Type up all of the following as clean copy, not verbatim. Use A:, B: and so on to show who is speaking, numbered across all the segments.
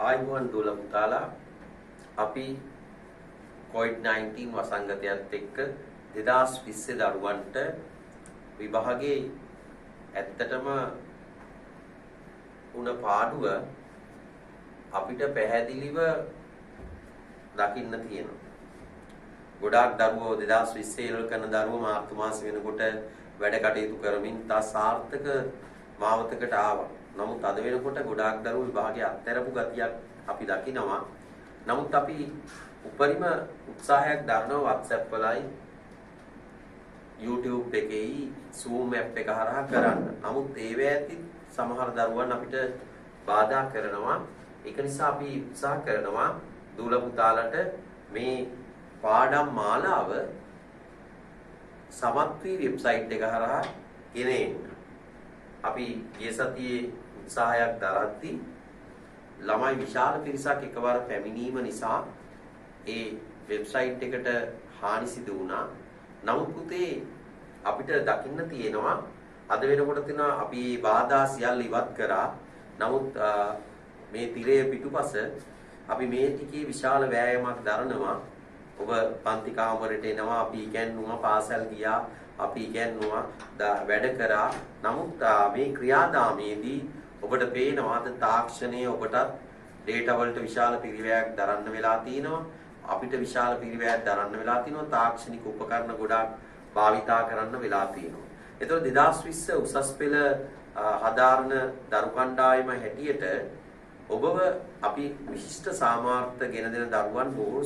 A: ආයුබෝවන් දුවල පුතාලා අපි COVID-19 වසංගතයත් එක්ක 2020 දරුවන්ට විභාගයේ ඇත්තටම උන පාඩුව අපිට පැහැදිලිව දකින්න තියෙනවා. ගොඩාක් දරුවෝ 2020 ඉවර කරන දරුවෝ මාර්තු මාසෙ වෙනකොට වැඩ කටයුතු කරමින් තා සාර්ථක මාවතකට ආවා. නමුත් අද වෙනකොට ගොඩාක් දරුවෝ විභාගයේ අත්හැරපු ගතියක් අපි දකිනවා. නමුත් අපි උපරිම උත්සාහයක් දරනවා WhatsApp වලයි YouTube එකේයි Zoom app එක හරහා කරන්න. නමුත් ඒවැ ඇති සමහර දරුවන් අපිට බාධා කරනවා. ඒක නිසා අපි උත්සාහ කරනවා දූල පුතාලට මේ පාඩම් මාලාව සමත්වී වෙබ්සයිට් එක හරහා ගෙනෙන්න. අපි ගිය සතියේ උත්සාහයක් දරද්දී ළමයි විශාල පිරිසක් එකවර පැමිණීම නිසා ඒ වෙබ්සයිට් එකට හානි සිදු වුණා. නමුත් පුතේ අපිට දකින්න තියෙනවා අද වෙනකොට තියෙන අපි මේ බාධා සියල්ල ඉවත් කරා. නමුත් මේ තිරයේ පිටුපස අපි මේ ටිකේ විශාල වෑයමක් දරනවා. ඔබ පන්ති කාමරයට එනවා, අපි ඉගෙනුවා, පාසල් ගියා, අපි ඉගෙනුවා, වැඩ කරා. නමුත් මේ ක්‍රියාදාමයේදී ඔබට පේනවා අද තාක්ෂණයේ ඔබට ඩේටා වලට විශාල පිරිවැයක් දරන්න වෙලා තිනවා. අපිට විශාල පිරිවැයක් දරන්න වෙලා තිනවා. තාක්ෂණික උපකරණ ගොඩාක් භාවිතා කරන්න වෙලා තිනවා. ඒතකොට 2020 උසස් පෙළ හදාරන දරු කණ්ඩායම හැටියට ඔබව අපි විශිෂ්ට සාමාර්ථ ගෙන දෙන දරුවන් බොහෝ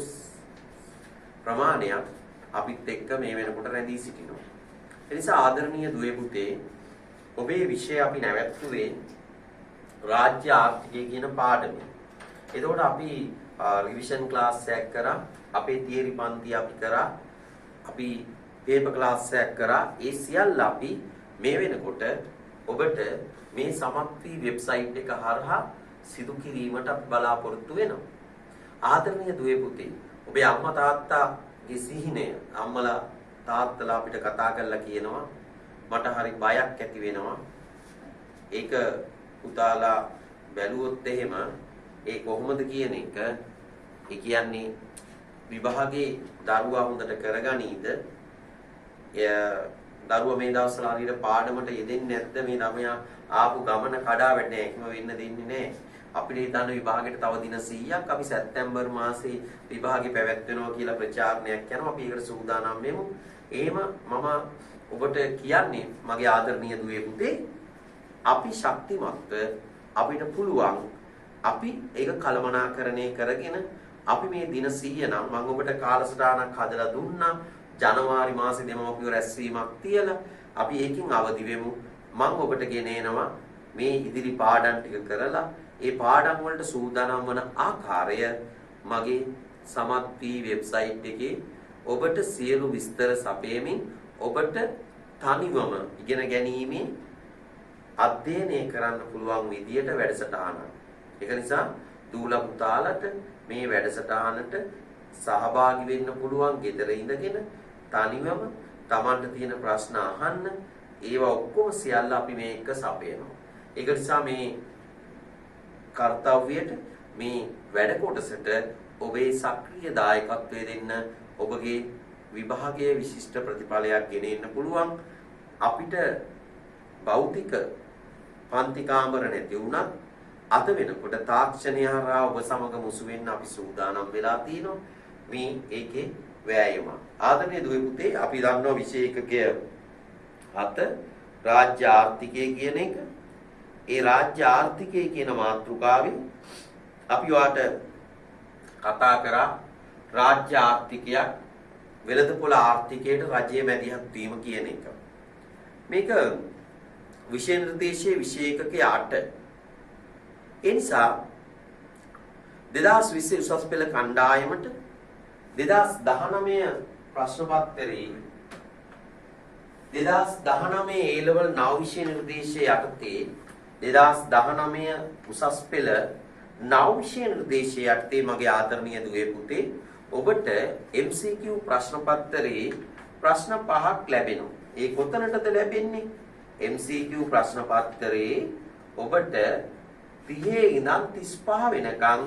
A: ප්‍රමාණයක් අපිත් එක්ක මේ වෙනකොට රැඳී සිටිනවා. ඒ නිසා ආදරණීය දුවේ පුතේ ඔබේ විෂය අපි නැවැත්තුවේ රාජ්‍ය ආර්ථිකය කියන පාඩමේ. එතකොට අපි රිවිෂන් ක්ලාස් එකක් කරා, අපේ තියරි පන්ති අපි කරා, අපි පේපර් ක්ලාස් එකක් කරා. ඒ සියල්ල අපි මේ වෙනකොට ඔබට මේ සමත්වී වෙබ්සයිට් එක හරහා සිදු කිරීමට අපි බලාපොරොත්තු වෙනවා. ආදරණීය දුවේ පුතේ ඔබේ අම්මා තාත්තාගේ සිහිනය අම්මලා තාත්තලා අපිට කතා කරලා කියනවා මට හරි බයක් ඇති වෙනවා. ඒක පුතාලා බැලුවොත් එහෙම ඒ කොහොමද කියන එක ඒ කියන්නේ විභාගේ දරුවා හොඳට කරගනීද? දරුවා මේ දවස්වල හරියට පාඩමට යෙදෙන්නේ නැද්ද? මේ ළමයා ආපු ගමන කඩා වැටෙන්නේ නැහැ. එහෙම වෙන්න දෙන්නේ නැහැ. අපිට හිතන්න විභාගෙට තව දින 100ක් අපි සැප්තැම්බර් මාසේ විභාගේ පැවැත්වෙනවා කියලා ප්‍රචාරණයක් යනවා. අපි ඒකට සූදානම් වෙමු. එහෙම මම ඔබට කියන්නේ මගේ ආදරණීය දුවේ පුතේ අපි ශක්තිමත්ව අපිට පුළුවන් අපි ඒක කළමනාකරණය කරගෙන අපි මේ දින 100 නම් මම ඔබට කාලසටහනක් හදලා දුන්නා. ජනවාරි මාසේ දෙමව්පියෝ රැස්වීමක් තියලා අපි ඒකින් අවදි වෙමු. මම ඔබට ගෙන එනවා මේ ඉදිරි පාඩම් ටික කරලා ඒ පාඩම් වලට සූදානම් වන ආකාරය මගේ සමත්වී වෙබ්සයිට් එකේ ඔබට සියලු විස්තර සපයමින් ඔබට තනිවම ඉගෙන ගැනීමේ අධ්‍යයනය කරන්න පුළුවන් විදියට වැඩසටහනක්. ඒක නිසා දූල පුතාලට මේ වැඩසටහනට සහභාගී වෙන්න පුළුවන්. ගෙදර ඉඳගෙන තනිවම Tamanට තියෙන ප්‍රශ්න අහන්න. ඒවා ඔක්කොම සියල්ල අපි මේක සපයනවා. ඒක නිසා මේ කාර්යයට මේ වැඩ කොටසට ඔබේ සක්‍රීය දායකත්වය දෙන්න ඔබගේ විභාගයේ විශිෂ්ට ප්‍රතිඵලයක් ගෙනෙන්න පුළුවන්. අපිට භෞතික පන්ති කාමර නැති වුණත් අද වෙනකොට තාක්ෂණය හරහා ඔබ සමග මුසු වෙන්න අපි සූදානම් වෙලා තිනවා. මේ ඒකේ වෑයම. ආදරණීය දුවේ පුතේ අපි දන්නවා විෂය එකකය 7 රාජ්‍ය ආර්ථිකය කියන එක. ඒ රාජ්‍ය ආර්ථිකය කියන මාතෘකාවෙන් අපි වාට කතා කරා රාජ්‍ය ආර්ථිකයක් වෙළඳපොළ ආර්ථිකයට රජයේ මැදිහත් වීම කියන එක. මේක විෂය නිර්දේශයේ විෂය එකකයේ 8. ඒ නිසා 2020 උසස් පෙළ කණ්ඩායමට 2019 ප්‍රශ්න පත්‍රයේ 2019 A level නව විෂය නිර්දේශයේ යටතේ 2019 උසස් පෙළ නව විෂය නිර්දේශයේ යටතේ මගේ ආදරණීය දුවේ පුතේ ඔබට MCQ ප්‍රශ්න පත්‍රයේ ප්‍රශ්න 5ක් ලැබෙනවා. ඒ කොතනටද ලැබෙන්නේ? MCQ ප්‍රශ්න පත්‍රයේ ඔබට 30 ඉඳන් 35 වෙනකන්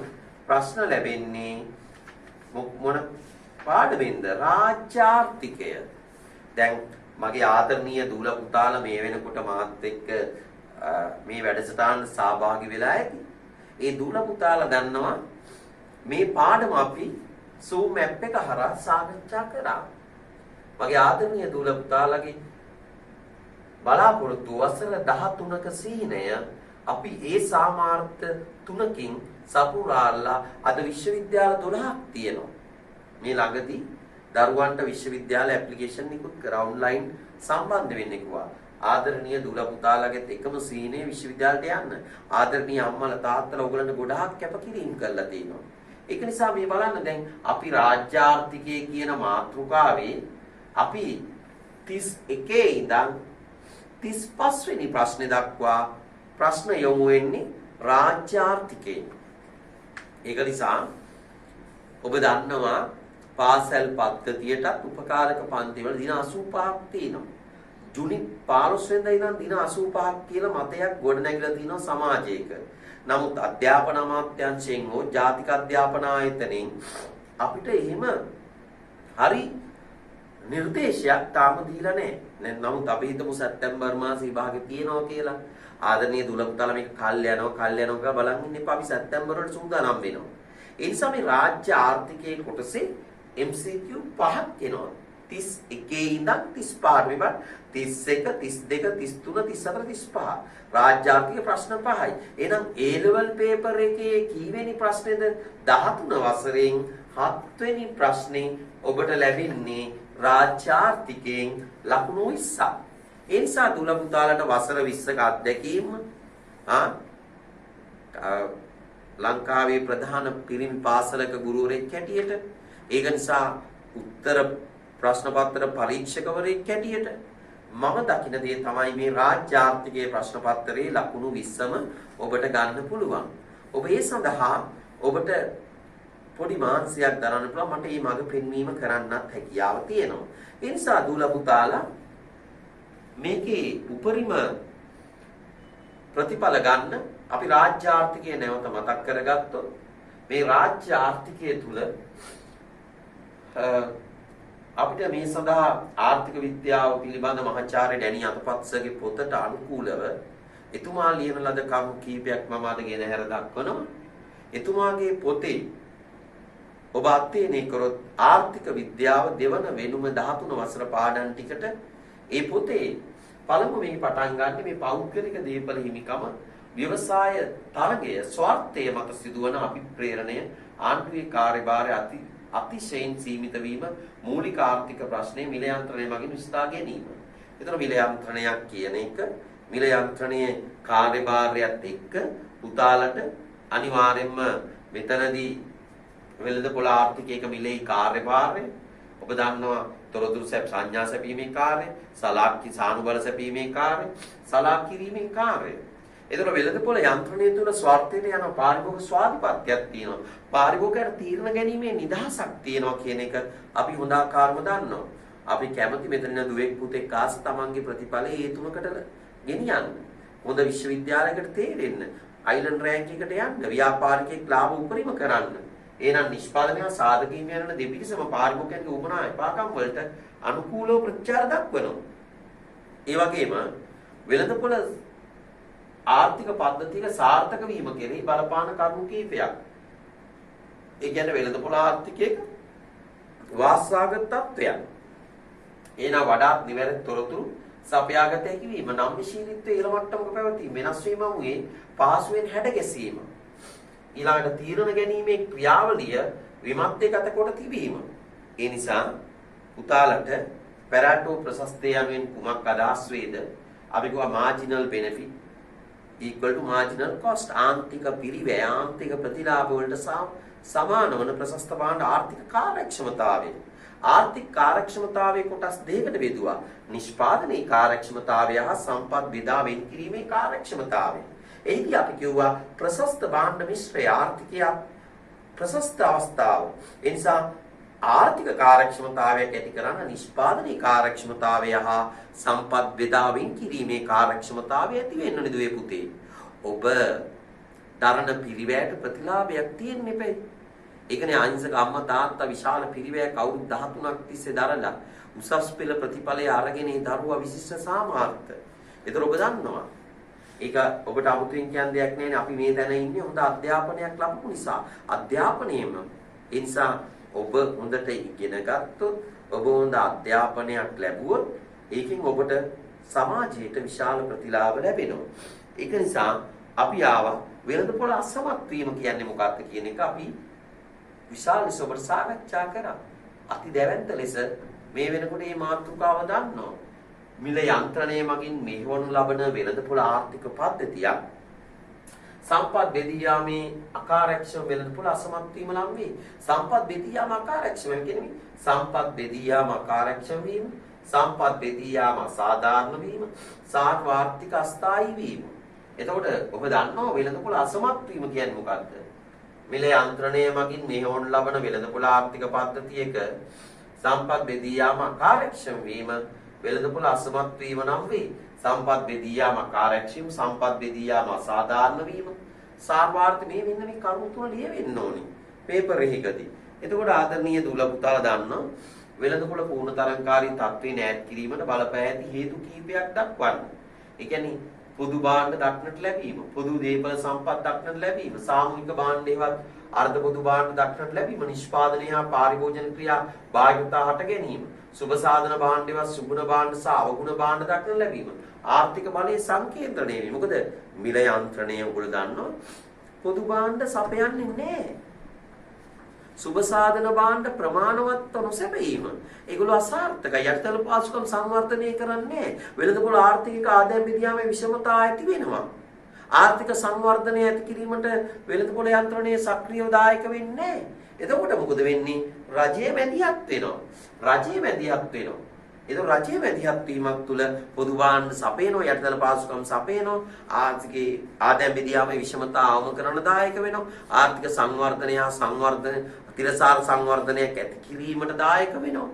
A: ප්‍රශ්න ලැබෙන්නේ මොන පාඩමෙන්ද? රාජ්‍යාර්ථිකය. දැන් මගේ ආදරණීය දූල පුතාලා මේ වෙනකොට මාත් එක්ක මේ වැඩසටහන සහභාගී වෙලා ඇති. ඒ දූල පුතාලා දන්නවා මේ පාඩම අපි Zoom app එක හරහා සාකච්ඡා කරා. මගේ ආදරණීය දූල පුතාලගේ බලාපොරොත්තු වසර 13ක සීනය අපි ඒ සාමාර්ථ 3කින් සපුරාලා අද විශ්වවිද්‍යාල 12ක් තියෙනවා. මේ ළඟදී දරුවන්ට විශ්වවිද්‍යාල ඇප්ලිකේෂන් නිකුත් කරා ඔන්ලයින් සම්බන්ධ වෙන්න කිව්වා. ආදරණීය දුල පුතාලගෙත් එකම සීනේ විශ්වවිද්‍යාලට යන්න. ආදරණීය අම්මලා තාත්තලා ඔයගලන්ට ගොඩාක් කැපකිරීම කරලා තියෙනවා. ඒක නිසා මේ බලන්න දැන් අපි රාජ්‍යාර්ථිකය කියන මාතෘකාවේ අපි 31 ඉඳන් 35 වෙනි ප්‍රශ්නේ දක්වා ප්‍රශ්න යොමු වෙන්නේ රාජ්‍යාර්ථිකයෙන්. ඒක නිසා ඔබ දන්නවා පාසල් පද්ධතියටත් උපකාරක පන්තිවල දින 85ක් තියෙනවා. ජුනි 15 වෙනිදා ඉඳන් දින 85ක් කියලා මතයක් ගොඩනැගිලා තියෙනවා සමාජයක. නමුත් අධ්‍යාපන අමාත්‍යාංශයෙන් හෝ ජාතික අධ්‍යාපන ආයතනයෙන් අපිට එහෙම හරි නිර්දේශයක් තාම දීලා නැහැ. නමුත් අපි හිතමු සැප්තැම්බර් මාසේ විභාගෙ තියෙනවා කියලා. ආදරණීය දුල පුතාලා මේක කල් යනවා කියලා බලන් ඉන්න එපා. අපි සැප්තැම්බර් වලට සූදානම් වෙනවා. ඒ නිසා මේ රාජ්‍ය ආර්ථිකයේ කොටසේ MCQ 5ක් එනවා. 31 ඉඳන් 35 වෙනකන් 31, 32, 33, 34, 35. රාජ්‍ය ආර්ථික ප්‍රශ්න 5යි. එහෙනම් A level paper එකේ කීවෙනි ප්‍රශ්නේද? 13 වසරෙන් 7 වෙනි ප්‍රශ්නේ ඔබට ලැබෙන්නේ රාජ්‍ය ආර්ථිකයෙන් ලකුණු 20ක්. ඒ නිසා දුල පුතාලට වසර 20ක අත්දැකීම ලංකාවේ ප්‍රධාන පිරිමි පාසලක ගුරුවරයෙක් හැටියට, ඒක නිසා උත්තර ප්‍රශ්න පත්‍ර පරීක්ෂකවරයෙක් හැටියට මම දකින දේ තමයි මේ රාජ්‍ය ආර්ථිකයේ ප්‍රශ්න පත්‍රයේ ලකුණු 20ම ඔබට ගන්න පුළුවන්. ඔබ ඒ සඳහා ඔබට පොඩි මානසිකයක් දරන්න පුළුවන්. මට මේ මඟ පෙන්වීම කරන්නත් හැකියාව තියෙනවා. ඒ නිසා දුල පුතාලා මේකේ උපරිම ප්‍රතිඵල ගන්න අපි රාජ්‍ය ආර්ථිකය නැවත මතක් කරගත්තොත් මේ රාජ්‍ය ආර්ථිකය තුල අපිට මේ සඳහා ආර්ථික විද්‍යාව පිළිබඳ මහාචාර්ය ඩැනි අතපත්සගේ පොතට අනුකූලව එතුමා ලියන ලද කරුණු කීපයක් මම අද ගෙන හැර දක්වනවා. එතුමාගේ පොතේ ඔබ අධ්‍යයනය කරොත් ආර්ථික විද්‍යාව දෙවන වෙනුම 13 වසර පාඩම් ටිකට ඒ පොතේ පළමු මේ පටන් ගන්න මේ පෞද්ගලික දේපල හිමිකම ව්‍යවසාය තරගය ස්වార్థය මත සිදුවන අභිප්‍රේරණය ආණ්ඩුවේ කාර්යභාරය අතිශයින් සීමිත වීම මූලික ආර්ථික ප්‍රශ්නයේ මිල යන්ත්‍රණය මගින් විසඳා ගැනීම. ඒතර මිල යන්ත්‍රණයක් කියන එක මිල යන්ත්‍රණයේ කාර්යභාරයත් එක්ක පුතාලට අනිවාර්යයෙන්ම මෙතනදී වෙළඳපොළ ආර්ථිකයක මිලේ කාර්යභාරය ඔබ දන්නවා තොරතුරු සංඥා සැපීමේ කාර්යය, සලාක්කි සානුබල සැපීමේ කාර්යය, සලාක් කිරීමේ කාර්යය. ඒතර වෙළඳපොළ යන්ත්‍රණය තුළ ස්වార్థයට යන පාරිභෝගික ස්වාධිපත්‍යයක් තියෙනවා. පාරිභෝගිකයට තීරණ ගැනීමේ නිදහසක් තියෙනවා කියන එක අපි හොඳ ආකාරව දන්නවා. අපි කැමති මෙතන දුවෙක් පුතෙක් ආස තමන්ගේ ප්‍රතිඵලය ඒ තුනකට ගෙනියන්න. හොඳ විශ්වවිද්‍යාලයකට තේරෙන්න, අයිලන්ඩ් රෑන්ක් එකට යන්න, ව්‍යාපාරිකයෙක් ලාභ උපරිම කරන්න. එහෙනම් නිෂ්පාදනය සාධකීම් යන දෙපිරිසම පාරිභෝගිකයන්ගේ උපනා එපාකම් වලට අනුකූලව ප්‍රතිචාර දක්වනවා. ඒ වගේම වෙළඳපොළ ආර්ථික පද්ධතියක සාර්ථක වීම කෙරෙහි බලපාන කරුණු කීපයක්. ඒ කියන්නේ වෙළඳපොළ ආර්ථිකයක වාස්වාගත තත්වයක්. එනා වඩාත් නිවැරදි තොරතුරු සපයාගත හැකි වීම, නම්‍යශීලීත්වයේ ඉහළ මට්ටමක පැවතීම, වෙනස් වීම වූයේ පහසුවෙන් හැඩ ගැසීම. ඊළඟට තීරණ ගැනීමේ ක්‍රියාවලිය විමර්ථයගත කොට තිබීම. ඒ නිසා පුතාලට පැරාටෝ ප්‍රශස්තය යනුවෙන් කුමක් අදහස් වේද? අපි කියවා marginal benefit equal to marginal cost. ආන්තික පිරිවැය, ආන්තික ප්‍රතිලාභ වලට සමාන වන ප්‍රශස්ත භාණ්ඩ ආර්ථික කාර්යක්ෂමතාවය. ආර්ථික කාර්යක්ෂමතාවයේ කොටස් දෙකකට බෙදුවා. නිෂ්පාදනයේ කාර්යක්ෂමතාවය හා සම්පත් බෙදා වෙන් කිරීමේ කාර්යක්ෂමතාවය. එහිදී අපි කියුවා ප්‍රශස්ත භාණ්ඩ මිශ්‍රය ආර්ථිකය ප්‍රශස්ත අවස්ථාව. ඒ නිසා ආර්ථික කාර්යක්ෂමතාවයක් ඇති කරන නිෂ්පාදනයේ කාර්යක්ෂමතාවය හා සම්පත් බෙදා වෙන් කිරීමේ කාර්යක්ෂමතාවය ඇති වෙන්න නේද පුතේ. ඔබ දරණ පිරිවැයට ප්‍රතිලාභයක් තියෙන්න එපයි. ඒ කියන්නේ අහිංසක අම්මා තාත්තා විශාල පිරිවැයක් අවුරුදු 13ක් තිස්සේ දරලා උසස් පෙළ ප්‍රතිඵලය අරගෙන ඒ දරුවා විශිෂ්ට සාමාර්ථ. ඒතර ඔබ දන්නවා. ඒක ඔබට අමුතුවෙන් කියන්න දෙයක් නැහැ නේ. අපි මේ දැන ඉන්නේ හොඳ අධ්‍යාපනයක් ලැබපු නිසා. අධ්‍යාපනයේම ඒ නිසා ඔබ හොඳට ඉගෙන ගත්තොත්, ඔබ හොඳ අධ්‍යාපනයක් ලැබුවොත්, ඒකෙන් ඔබට සමාජයට විශාල ප්‍රතිලාභ ලැබෙනවා. ඒක නිසා අපි ආවා වෙළඳපොළ අසමත් වීම කියන්නේ මොකක්ද කියන එක අපි විශාල ලෙස ඔබට සාකච්ඡා කරා. අති දැවැන්ත ලෙස මේ වෙනකොට මේ මාතෘකාව දන්නවා. මිල යන්ත්‍රණය මගින් මෙහෙවනු ලබන වෙළඳපොළ ආර්ථික පද්ධතියක් සම්පත් බෙදී යාමේ අකාර්යක්ෂම වෙළඳපොළ අසමත් වීම නම් වේ. සම්පත් බෙදී යාම අකාර්යක්ෂම කියන්නේ සම්පත් බෙදී යාම අකාර්යක්ෂම වීම, සම්පත් බෙදී යාම අසාධාරණ වීම, සාර්ථක අස්ථායී වීම. එතකොට ඔබ දන්නවා වෙළඳපොළ අසමත් වීම කියන්නේ මොකක්ද? මිල යන්ත්‍රණය මගින් මෙහෙවනු ලබන වෙළඳපොළ ආර්ථික පද්ධතියක සම්පත් බෙදී යාම අකාර්යක්ෂම වීම වෙළඳපොළ අසමත් වීම නම් වේ. සම්පත් බෙදී යාම අකාර්යක්ෂම, සම්පත් බෙදී යාම අසාධාරණ වීම, සාර්ථක මේ වෙන මේ කරුණු තුන ලියවෙන්න ඕනේ පේපර් එකකදී. එතකොට ආදරණීය දුල පුතාලා දන්නවා වෙළඳපොළ පූර්ණ තරංකාරී තත්ත්වේ නැත් කිරීමට බලපෑ ඇති හේතු කිහිපයක් දක්වන්න. ඒ කියන්නේ පොදු භාණ්ඩ දක්නට ලැබීම, පොදු දේපල සම්පත් දක්නට ලැබීම, සාමූහික භාණ්ඩේවත් අර්ධ පොදු භාණ්ඩ දක්නට ලැබීම, නිෂ්පාදනය හා පාරිභෝජන ක්‍රියා බාහිරතා හට ගැනීම, සුබ සාධන භාණ්ඩේවත් සුගුණ භාණ්ඩ සහ අවගුණ භාණ්ඩ දක්නට ලැබීම, ආර්ථික බලයේ සංකේන්ද්‍රණය වීම. මොකද මිල යන්ත්‍රණය ඔයගොල්ලෝ දන්නවා පොදු භාණ්ඩ සපයන්නේ නැහැ. සුබ සාධන භාණ්ඩ ප්‍රමාණවත් නොසැපීම. ඒගොල්ලෝ අසාර්ථකයි. යටිතල පාසුකම් සංවර්ධනය කරන්නේ වෙළඳපොළ ආර්ථික ආදායම් විද්‍යාවේ විෂමතා ඇති වෙනවා. ආර්ථික සංවර්ධනය ඇති කිරීමට වෙළඳපොළ යන්ත්‍රණයේ සක්‍රියව දායක වෙන්නේ. එතකොට මොකද වෙන්නේ? රජයේ මැදිහත් වෙනවා. රජයේ මැදිහත් වෙනවා. ඒක රජයේ මැදිහත් වීමක් තුළ පොදු භාණ්ඩ සපයනවා, යටිතල පාසුකම් සපයනවා, ආර්ථිකයේ ආදායම් විද්‍යාවේ විෂමතා අවම කරන දායක වෙනවා, ආර්ථික සංවර්ධනය හා සංවර්ධන තිරසාර සංවර්ධනයක් ඇති කිරීමට දායක වෙනවා.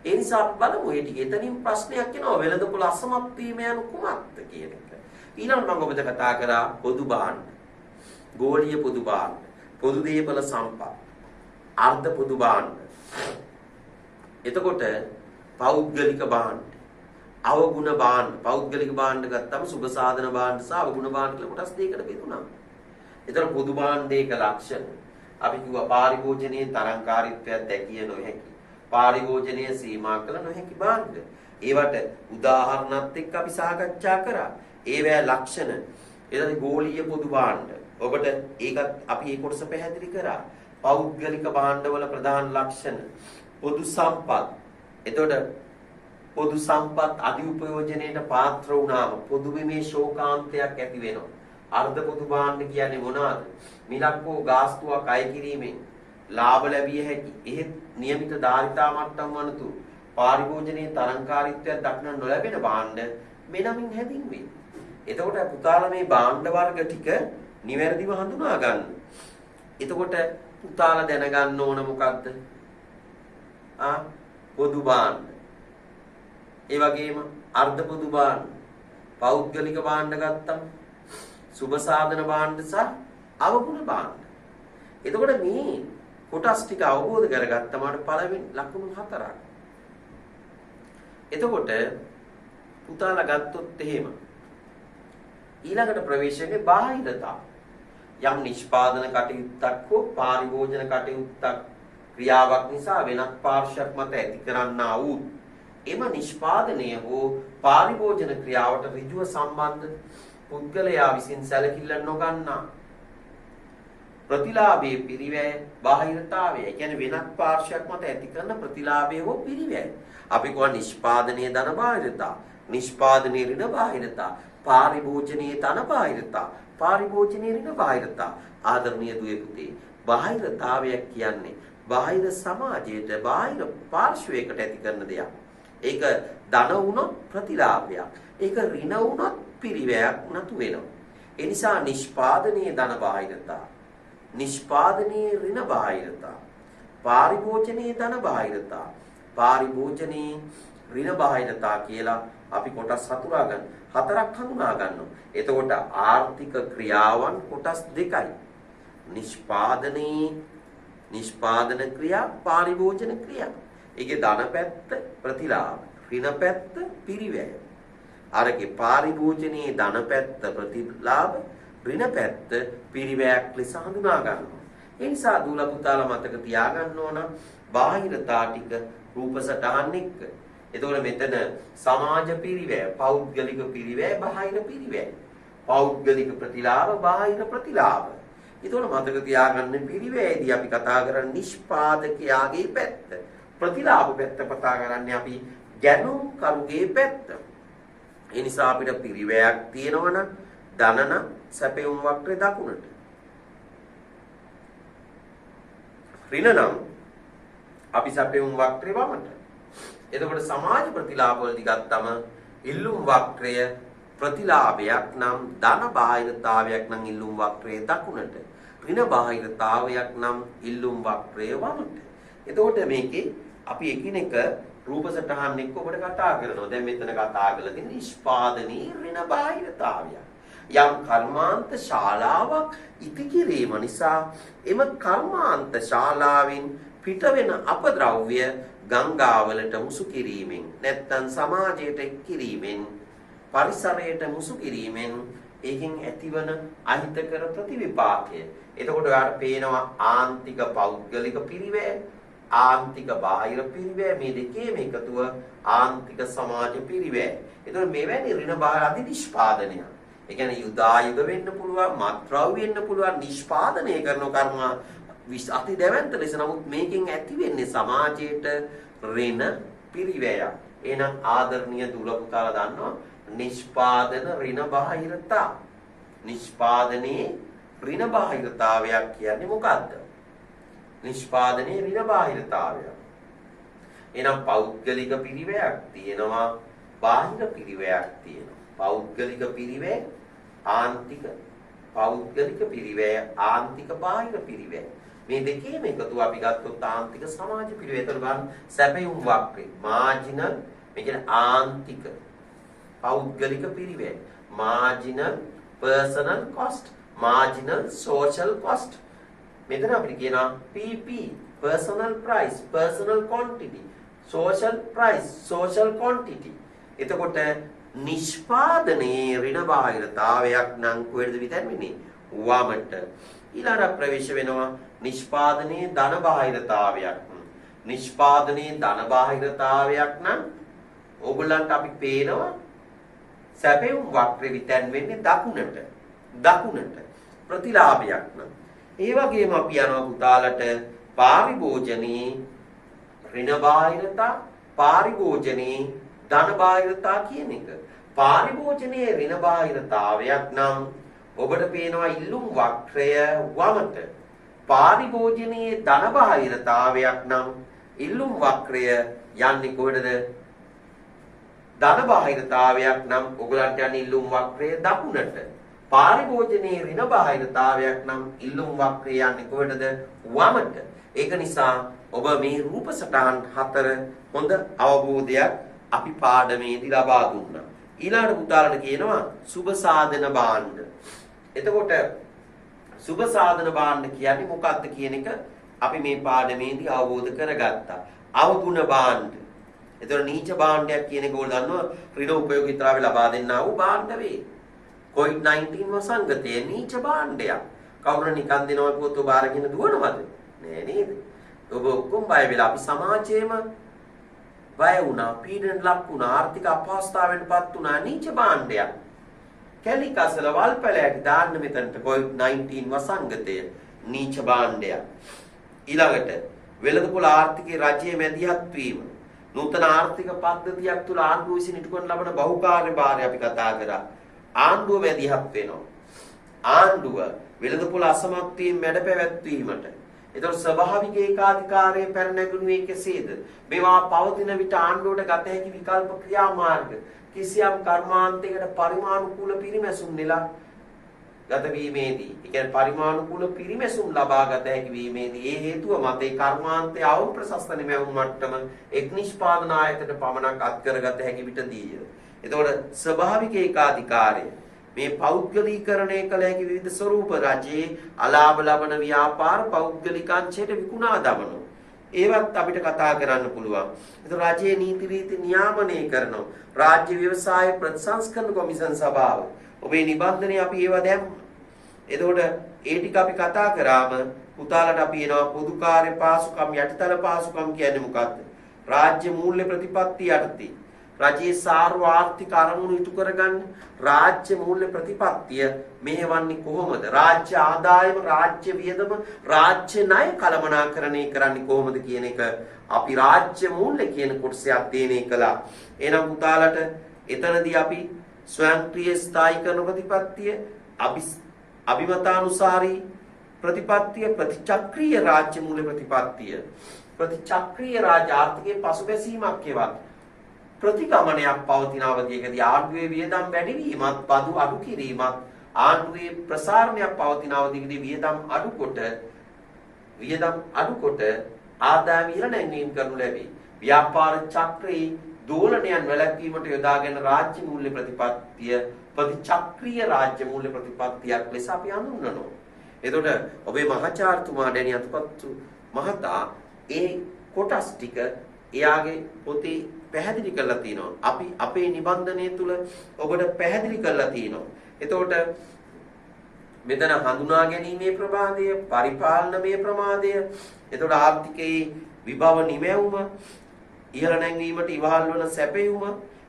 A: ඒ නිසා බලමු මේ ටික. එතනින් ප්‍රශ්නයක් එනවා වෙළඳපොළ අසමත් වීම යනු කුමක්ද කියන එක. ඊළඟට මම ඔබට කතා කරා පොදු භාණ්ඩ, ගෝලීය පොදු භාණ්ඩ, පොදු දේපල සම්පත්, අර්ධ පොදු භාණ්ඩ. එතකොට පෞද්ගලික භාණ්ඩ, අවගුණ භාණ්ඩ. පෞද්ගලික භාණ්ඩ ගත්තම සුබ සාධන භාණ්ඩ සහ අවගුණ භාණ්ඩ කියලා කොටස් දෙකකට බෙදුණා. ඒතර පොදු භාණ්ඩයක ලක්ෂණ අපි කිව්වා පාරිභෝජනයේ තරංකාරීත්වයක් දැකිය නොහැකි, පාරිභෝජනයේ සීමා කළ නොහැකි භාණ්ඩ. ඒවට උදාහරණත් එක්ක අපි සාකච්ඡා කරා. ඒවැ ලක්ෂණ. එතන ගෝලීය පොදු භාණ්ඩ. ඔබට ඒකත් අපි ඒ කොටස පැහැදිලි කරා. පෞද්ගලික භාණ්ඩවල ප්‍රධාන ලක්ෂණ පොදු සම්පත්. එතකොට පොදු සම්පත් අධිඋපයෝජනයට පාත්‍ර වුණාම පොදු බිමේ ශෝකාන්තයක් ඇති වෙනවා. අර්ධ පොදු භාණ්ඩ කියන්නේ මොනවාද? මිලක් හෝ ගාස්තුවක් අය කිරීමෙන් ලාභ ලැබිය හැකි. එහෙත් નિયમિત ධාරිතා මට්ටම් වනතුරු පාරිභෝජනයේ තරංකාරීත්වයක් දක්නට නොලැබෙන භාණ්ඩ මෙනමින් හැඳින්වේ. එතකොට පුතාලා මේ භාණ්ඩ වර්ග ටික නිවැරදිව හඳුනා ගන්න. එතකොට පුතාලා දැනගන්න ඕන මොකක්ද? පොදු භාණ්ඩ. ඒ වගේම අර්ධ පොදු භාණ්ඩ, පෞද්ගලික භාණ්ඩ ගත්තම සුබ සාධන භාණ්ඩ සහ අවගුණ භාණ්ඩ. එතකොට මේ කොටස් ටික අවබෝධ කරගත්තම පළවෙනි ලකුණු 4ක්. එතකොට පුතාලා ගත්තොත් එහෙම ඊළඟට ප්‍රවේශයේ බාහිරතා. යම් නිෂ්පාදන කටයුත්තක් හෝ පාරිභෝජන කටයුත්තක් ක්‍රියාවක් නිසා වෙනත් පාර්ශ්වයක් මත ඇති කරන්නා වූ එම නිෂ්පාදනය හෝ පාරිභෝජන ක්‍රියාවට ඍජුව සම්බන්ධ පුද්ගලයා විසින් සැලකිල්ල නොගන්නා ප්‍රතිලාභයේ පිරිවැය බාහිරතාවය. ඒ කියන්නේ වෙනත් පාර්ශ්වයක් මත ඇති කරන ප්‍රතිලාභය හෝ පිරිවැය. අපි කියව නිෂ්පාදනයේ ධන බාහිරතා, නිෂ්පාදනයේ ඍණ බාහිරතා, පාරිභෝජනයේ ධන බාහිරතා, පාරිභෝජනයේ ඍණ බාහිරතා. ආදරණීය දුවේ පුතේ, බාහිරතාවයක් කියන්නේ බාහිර සමාජයට බාහිර පාර්ශ්වයකට ඇති කරන දෙයක්. ඒක ධන වුණොත් ප්‍රතිලාභයක්, ඒක ඍණ වුණොත් පිරිවැයක් නතු වෙනවා. ඒ නිසා නිෂ්පාදනයේ ධන බාහිරතා, නිෂ්පාදනයේ ඍණ බාහිරතා, පාරිභෝජනයේ ධන බාහිරතා, පාරිභෝජනයේ ඍණ බාහිරතා කියලා අපි කොටස් හතුරා ගන්න. හතරක් හඳුනා ගන්නවා. එතකොට ආර්ථික ක්‍රියාවන් කොටස් දෙකයි. නිෂ්පාදන ක්‍රියා, පාරිභෝජන ක්‍රියා. ඒකේ ධන පැත්ත ප්‍රතිලාභ, ඍණ පැත්ත පිරිවැය. අරගේ පාරිභෝජනයේ ධන පැත්ත ප්‍රතිලාභ, ඍණ පැත්ත පිරිවැයක් ලෙස හඳුනා ගන්නවා. ඒ නිසා දූල පුතාලා මතක තියාගන්න ඕන බාහිරතා ටික රූප සටහන් එක්ක. එතකොට මෙතන සමාජ පිරිවැය, පෞද්ගලික පිරිවැය, බාහිර පිරිවැය. පෞද්ගලික ප්‍රතිලාභ, බාහිර ප්‍රතිලාභ. එතකොට මතක තියාගන්න පිරිවැයේදී අපි කතා කරන්නේ නිෂ්පාදකයාගේ පැත්ත. ප්‍රතිලාභ පැත්ත කතා කරන්නේ අපි ගැනුම් කරුගේ පැත්ත. ඒ නිසා අපිට පිරිවැයක් තියෙනවනම් ධනන සැපයුම් වක්‍රය දකුණට. ඍණ නම් අපි සැපයුම් වක්‍රය වමට. එතකොට සමාජ ප්‍රතිලාභ වලදී ගත්තම ඉල්ලුම් වක්‍රය ප්‍රතිලාභයක් නම් ධන බාහිරතාවයක් නම් ඉල්ලුම් වක්‍රය දකුණට. ඍණ බාහිරතාවයක් නම් ඉල්ලුම් වක්‍රය වමට. එතකොට මේකේ අපි එකිනෙක රූප සටහන් එක්ක ඔබට කතා කරනවා. දැන් මෙතන කතා කරලා තියෙන නිෂ්පාදනී ඍණ බාහිරතාවය. යම් කර්මාන්ත ශාලාවක් ඉති කිරීම නිසා එම කර්මාන්ත ශාලාවෙන් පිට වෙන අපද්‍රව්‍ය ගංගාවලට මුසු කිරීමෙන් නැත්නම් සමාජයට එක් කිරීමෙන් පරිසරයට මුසු කිරීමෙන් ඒකෙන් ඇතිවන අහිතකර ප්‍රතිවිපාකය. එතකොට ඔයාලට පේනවා ආන්තික පෞද්ගලික පිරිවැය, ආන්තික බාහිර පිරිවැය, මේ දෙකේම එකතුව ආන්තික සමාජ පිරිවැය. එතකොට මෙවැනි ඍණ බාහිර අධිනිෂ්පාදනය. ඒ කියන්නේ යුදායුධ වෙන්න පුළුවන්, මත්ද්‍රව්‍ය වෙන්න පුළුවන්, නිෂ්පාදනය කරන කර්ම අති දැවැන්ත ලෙස. නමුත් මේකෙන් ඇති වෙන්නේ සමාජයට ඍණ පිරිවැය. එහෙනම් ආදරණීය දුල පුතාලා දන්නවා නිෂ්පාදන ඍණ බාහිරතා. නිෂ්පාදනයේ ඍණ බාහිරතාවයක් කියන්නේ මොකක්ද? නිෂ්පාදනයේ ඍණ බාහිරතාවය. එහෙනම් පෞද්ගලික පිරිවැයක් තියෙනවා, බාහිර පිරිවැයක් තියෙනවා. පෞද්ගලික පිරිවැය ආන්තික, පෞද්ගලික පිරිවැය ආන්තික, බාහිර පිරිවැය. මේ දෙකේම එකතුව අපි ගත්තොත් ආන්තික සමාජ පිරිවැය. එතන ගන්න සැපයුම් වක්‍රේ මාජිනල්, මේ කියන්නේ ආන්තික පෞද්ගලික පිරිවැය, marginal personal cost, marginal social cost. මෙතන අපිට කියනවා PP, personal price, personal quantity, social price, social quantity. එතකොට නිෂ්පාදනයේ ඍණ බාහිරතාවයක් නම් කොහෙද විතර වෙන්නේ? වමට. ඊළඟ ප්‍රවේශ වෙනවා නිෂ්පාදනයේ ධන බාහිරතාවයක්. නිෂ්පාදනයේ ධන බාහිරතාවයක් නම් ඕගොල්ලන්ට අපි පේනවා සැපයුම් වක්‍රෙ විතර වෙන්නේ දකුණට. දකුණට ප්‍රතිලාභයක් නම්. ඒ වගේම අපි යනවා පුතාලට පාරිභෝජනයේ ඍණ බාහිරතා, පාරිභෝජනයේ ධන බාහිරතා කියන එක. පාරිභෝජනයේ ඍණ බාහිරතාවයක් නම් ඔබට පේනවා ඉල්ලුම් වක්‍රය වමට. පාරිභෝජනයේ ධන බාහිරතාවයක් නම් ඉල්ලුම් වක්‍රය යන්නේ කොහෙද? ධන බාහිරතාවයක් නම් ඔයගලන්ට යන්නේ ඉල්ලුම් වක්‍රය දකුණට. පාරිභෝජනයේ ඍණ බාහිරතාවයක් නම් ඉල්ලුම් වක්‍රය යන්නේ කොහෙටද? වමට. ඒක නිසා ඔබ මේ රූප සටහන් හතර හොඳ අවබෝධයක් අපි පාඩමේදී ලබා දුන්නා. ඊළඟට පුතාලට කියනවා සුබ සාධන භාණ්ඩ. එතකොට සුබ සාධන භාණ්ඩ කියන්නේ මොකක්ද කියන එක අපි මේ පාඩමේදී අවබෝධ කරගත්තා. අවගුණ භාණ්ඩ. එතකොට නීච භාණ්ඩයක් කියන එක ඕගොල්ලෝ දන්නවා ඍණ උපයෝගීතාවය ලබා දෙන්නා වූ භාණ්ඩ වේ. COVID-19 වසංගතයේ නීච භාණ්ඩයක්. කවුරු නිකන් දෙනවා කිව්වොත් ඔබ අරගෙන දුවනවද? නෑ නේද? ඔබ ඔක්කොම බය වෙලා අපි සමාජයේම බය වුණා, පීඩනයට ලක් වුණා, ආර්ථික අපහසුතාවයටපත් වුණා. නීච භාණ්ඩයක්. කැලිකසල වල්පැලයට දාන්න මෙතනට COVID-19 වසංගතය නීච භාණ්ඩයක්. ඊළඟට වෙළඳපොළ ආර්ථිකයේ රජයේ මැදිහත් වීම. නූතන ආර්ථික පද්ධතියක් තුළ ආණ්ඩුව විසින් ඉටු කරන ලබන බහුකාර්ය භාරය අපි කතා කරා. ආණ්ඩුව මැදිහත් වෙනවා. ආණ්ඩුව වෙළඳපොළ අසමත් වීම මැඩ පැවැත්වීමට. ඒතර ස්වභාවික ඒකාධිකාරයේ පැන නැගුණේ කෙසේද? මේවා පවතින විට ආණ්ඩුවට ගත හැකි විකල්ප ක්‍රියාමාර්ග කිසියම් කර්මාන්තයකට පරිමානුකූල පිරිමැසුම් නෙලා ගත වීමේදී, ඒ කියන්නේ පරිමානුකූල පිරිමැසුම් ලබා ගත හැකි වීමේදී ඒ හේතුව මත ඒ කර්මාන්තයේ අවම ප්‍රශස්ත නිමැවුම් මට්ටම එක් නිෂ්පාදන ආයතනයට පමණක් අත් කරගත හැකි විටදීය. එතකොට ස්වභාවික ඒකාධිකාරය මේ පෞද්ගලීකරණය කළ හැකි විවිධ ස්වරූප රජයේ අලාභ ලබන ව්‍යාපාර පෞද්ගලිකාංශයට විකුණා දමනවා. ඒවත් අපිට කතා කරන්න පුළුවන්. ඒතර රජයේ නීති රීති නියාමනය කරනවා. රාජ්‍ය ව්‍යවසාය ප්‍රතිසංස්කරණ කොමිෂන් සභාව. ඔබේ නිබන්ධනය අපි ඒවා දැම්මා. එතකොට ඒ ටික අපි කතා කරාම පුතාලට අපි එනවා පොදු කාර්ය පාසුකම් යටිතල පාසුකම් කියන්නේ මොකක්ද? රාජ්‍ය මූල්‍ය ප්‍රතිපත්ති යටතේ රජයේ සාර්ව ආර්ථික අරමුණු ඉටු කරගන්න රාජ්‍ය මූල්‍ය ප්‍රතිපත්තිය මෙහෙවන්නේ කොහොමද? රාජ්‍ය ආදායම, රාජ්‍ය වියදම, රාජ්‍ය ණය කළමනාකරණය කරන්නේ කොහොමද කියන එක අපි රාජ්‍ය මූල්‍ය කියන කොටසේ අධ්‍යයනය කළා. එහෙනම් පුතාලට එතනදී අපි ස්වයංක්‍රීය ස්ථායීකරණ ප්‍රතිපත්තිය, අභිමතානුසාරී ප්‍රතිපත්තිය, ප්‍රතිචක්‍රීය රාජ්‍ය මූල්‍ය ප්‍රතිපත්තිය, ප්‍රතිචක්‍රීය රාජ්‍ය ආර්ථිකයේ පසුබැසීමක් එවත් ප්‍රතිගමනයක් පවතින අවධියකදී ආණ්ඩුවේ වියදම් වැඩිවීමත්, බදු අඩු කිරීමත්, ආණ්ඩුවේ ප්‍රසාරණයක් පවතින අවධියකදී වියදම් අඩුකොට ආදායම ඉහළ නැංවීම කරනු ලැබේ. ව්‍යාපාර චක්‍රයේ දෝලනයන් වැළැක්වීමට යොදාගෙන රාජ්‍ය මූල්‍ය ප්‍රතිපත්තිය ප්‍රතිචක්‍රීය රාජ්‍ය මූල්‍ය ප්‍රතිපත්තියක් ලෙස අපි හඳුන්වනවා. එතකොට ඔබේ මහාචාර්යතුමා ඩැනි අතුපත්තු මහතා ඒ කොටස් ටික එයාගේ පොතේ පැහැදිලි කරලා තිනවා. අපි අපේ නිබන්ධනය තුල ඔබට පැහැදිලි කරලා තිනවා. එතකොට මෙතන හඳුනා ගැනීමේ ප්‍රමාදය, පරිපාලනමය ප්‍රමාදය, එතකොට ආර්ථිකයේ විභව නිමැවුම, ඉහළ නැංවීමට ඉවහල් වන සැපයුම,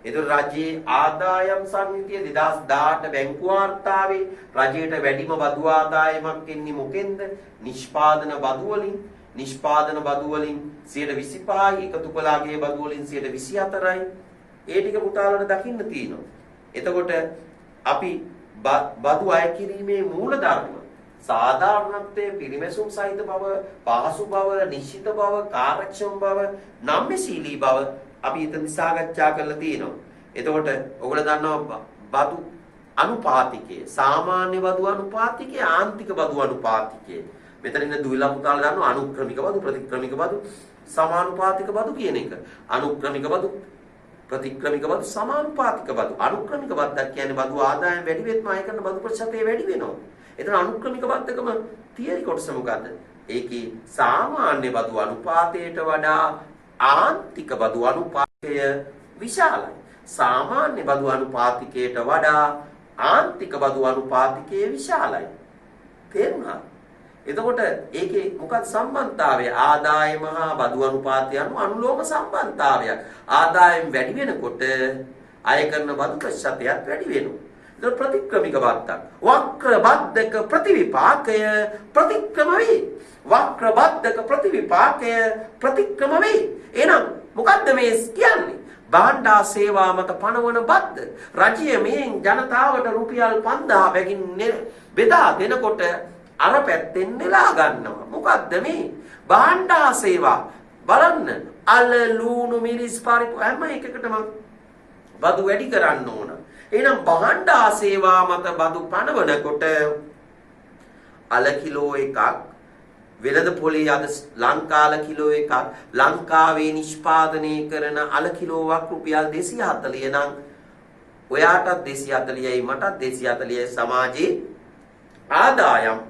A: එතකොට රජයේ ආදායම් සංහිතිය 2018 බැංකු වාර්තාවේ රජයට වැඩිම බදු ආදායමක් එන්නේ මොකෙන්ද? නිෂ්පාදන බදු වලින්. නිෂ්පාදන බදු වලින් 25%යි, එකතු කළාගේ බදු වලින් 24%යි. ඒ ටික පුතාලට දකින්න තියෙනවා. එතකොට අපි බදු අය කිරීමේ මූල ධර්ම සාධාරණත්වයේ පිරිමැසුම් සහිත බව, පහසු බව, නිශ්චිත බව, කාර්යක්ෂම බව, නම්‍යශීලී බව අපි එතන සාකච්ඡා කරලා තියෙනවා. එතකොට ඔයගොල්ලෝ දන්නවා බදු අනුපාතිකය, සාමාන්‍ය බදු අනුපාතිකය, ආන්තික බදු අනුපාතිකය. මෙතන ඉන්න දුවිලා පුතාලා දන්නවා අනුක්‍රමික බදු, ප්‍රතික්‍රමික බදු, සමානුපාතික බදු කියන එක. අනුක්‍රමික බදු, ප්‍රතික්‍රමික බදු, සමානුපාතික බදු. අනුක්‍රමික බද්දක් කියන්නේ බදු ආදායම වැඩි වෙත්ම අය කරන බදු ප්‍රතිශතය වැඩි වෙනවා. එතන අනුක්‍රමික බද්දකම තියරි කොටස මොකද්ද? ඒකේ සාමාන්‍ය බදු අනුපාතයට වඩා ආන්තික බදු අනුපාතය විශාලයි. සාමාන්‍ය බදු අනුපාතිකයට වඩා ආන්තික බදු අනුපාතිකය විශාලයි. තේරුණා? එතකොට ඒකේ මොකක්ද සම්බන්ධතාවය? ආදායම හා බදු අනුපාතය අනුලෝම සම්බන්ධතාවයක්. ආදායම වැඩි වෙනකොට අය කරන බදු ප්‍රතිශතයත් වැඩි වෙනවා. ඒක ප්‍රතික්‍රමික බද්දක්. වක්‍ර බද්දක ප්‍රතිවිපාකය ප්‍රතික්‍රම වේ. වක්‍ර බද්දක ප්‍රතිවිපාකය ප්‍රතික්‍රම වේ. එහෙනම් මොකද්ද මේ කියන්නේ? භාණ්ඩා සේවා මත පනවන බද්ද. රජය මේ ජනතාවට රුපියල් 5000 බැගින් බෙදා දෙනකොට අර පැත්තෙන් නෙලා ගන්නවා. මොකද්ද මේ? භාණ්ඩා සේවා. බලන්න. අල ලූණු මිරිස් පරිප්පු හැම එකකටම බදු වැඩි කරන්න ඕන. එහෙනම් භාණ්ඩා සේවා මත බදු පනවනකොට අල කිලෝ එකක් වෙළඳ පොලේ අද ලංකාල කිලෝ එකක් ලංකාවේ නිෂ්පාදනය කරන අල කිලෝවක් රුපියල් 240 නම් ඔයාටත් 240යි මටත් 240යි සමාජයේ ආදායම්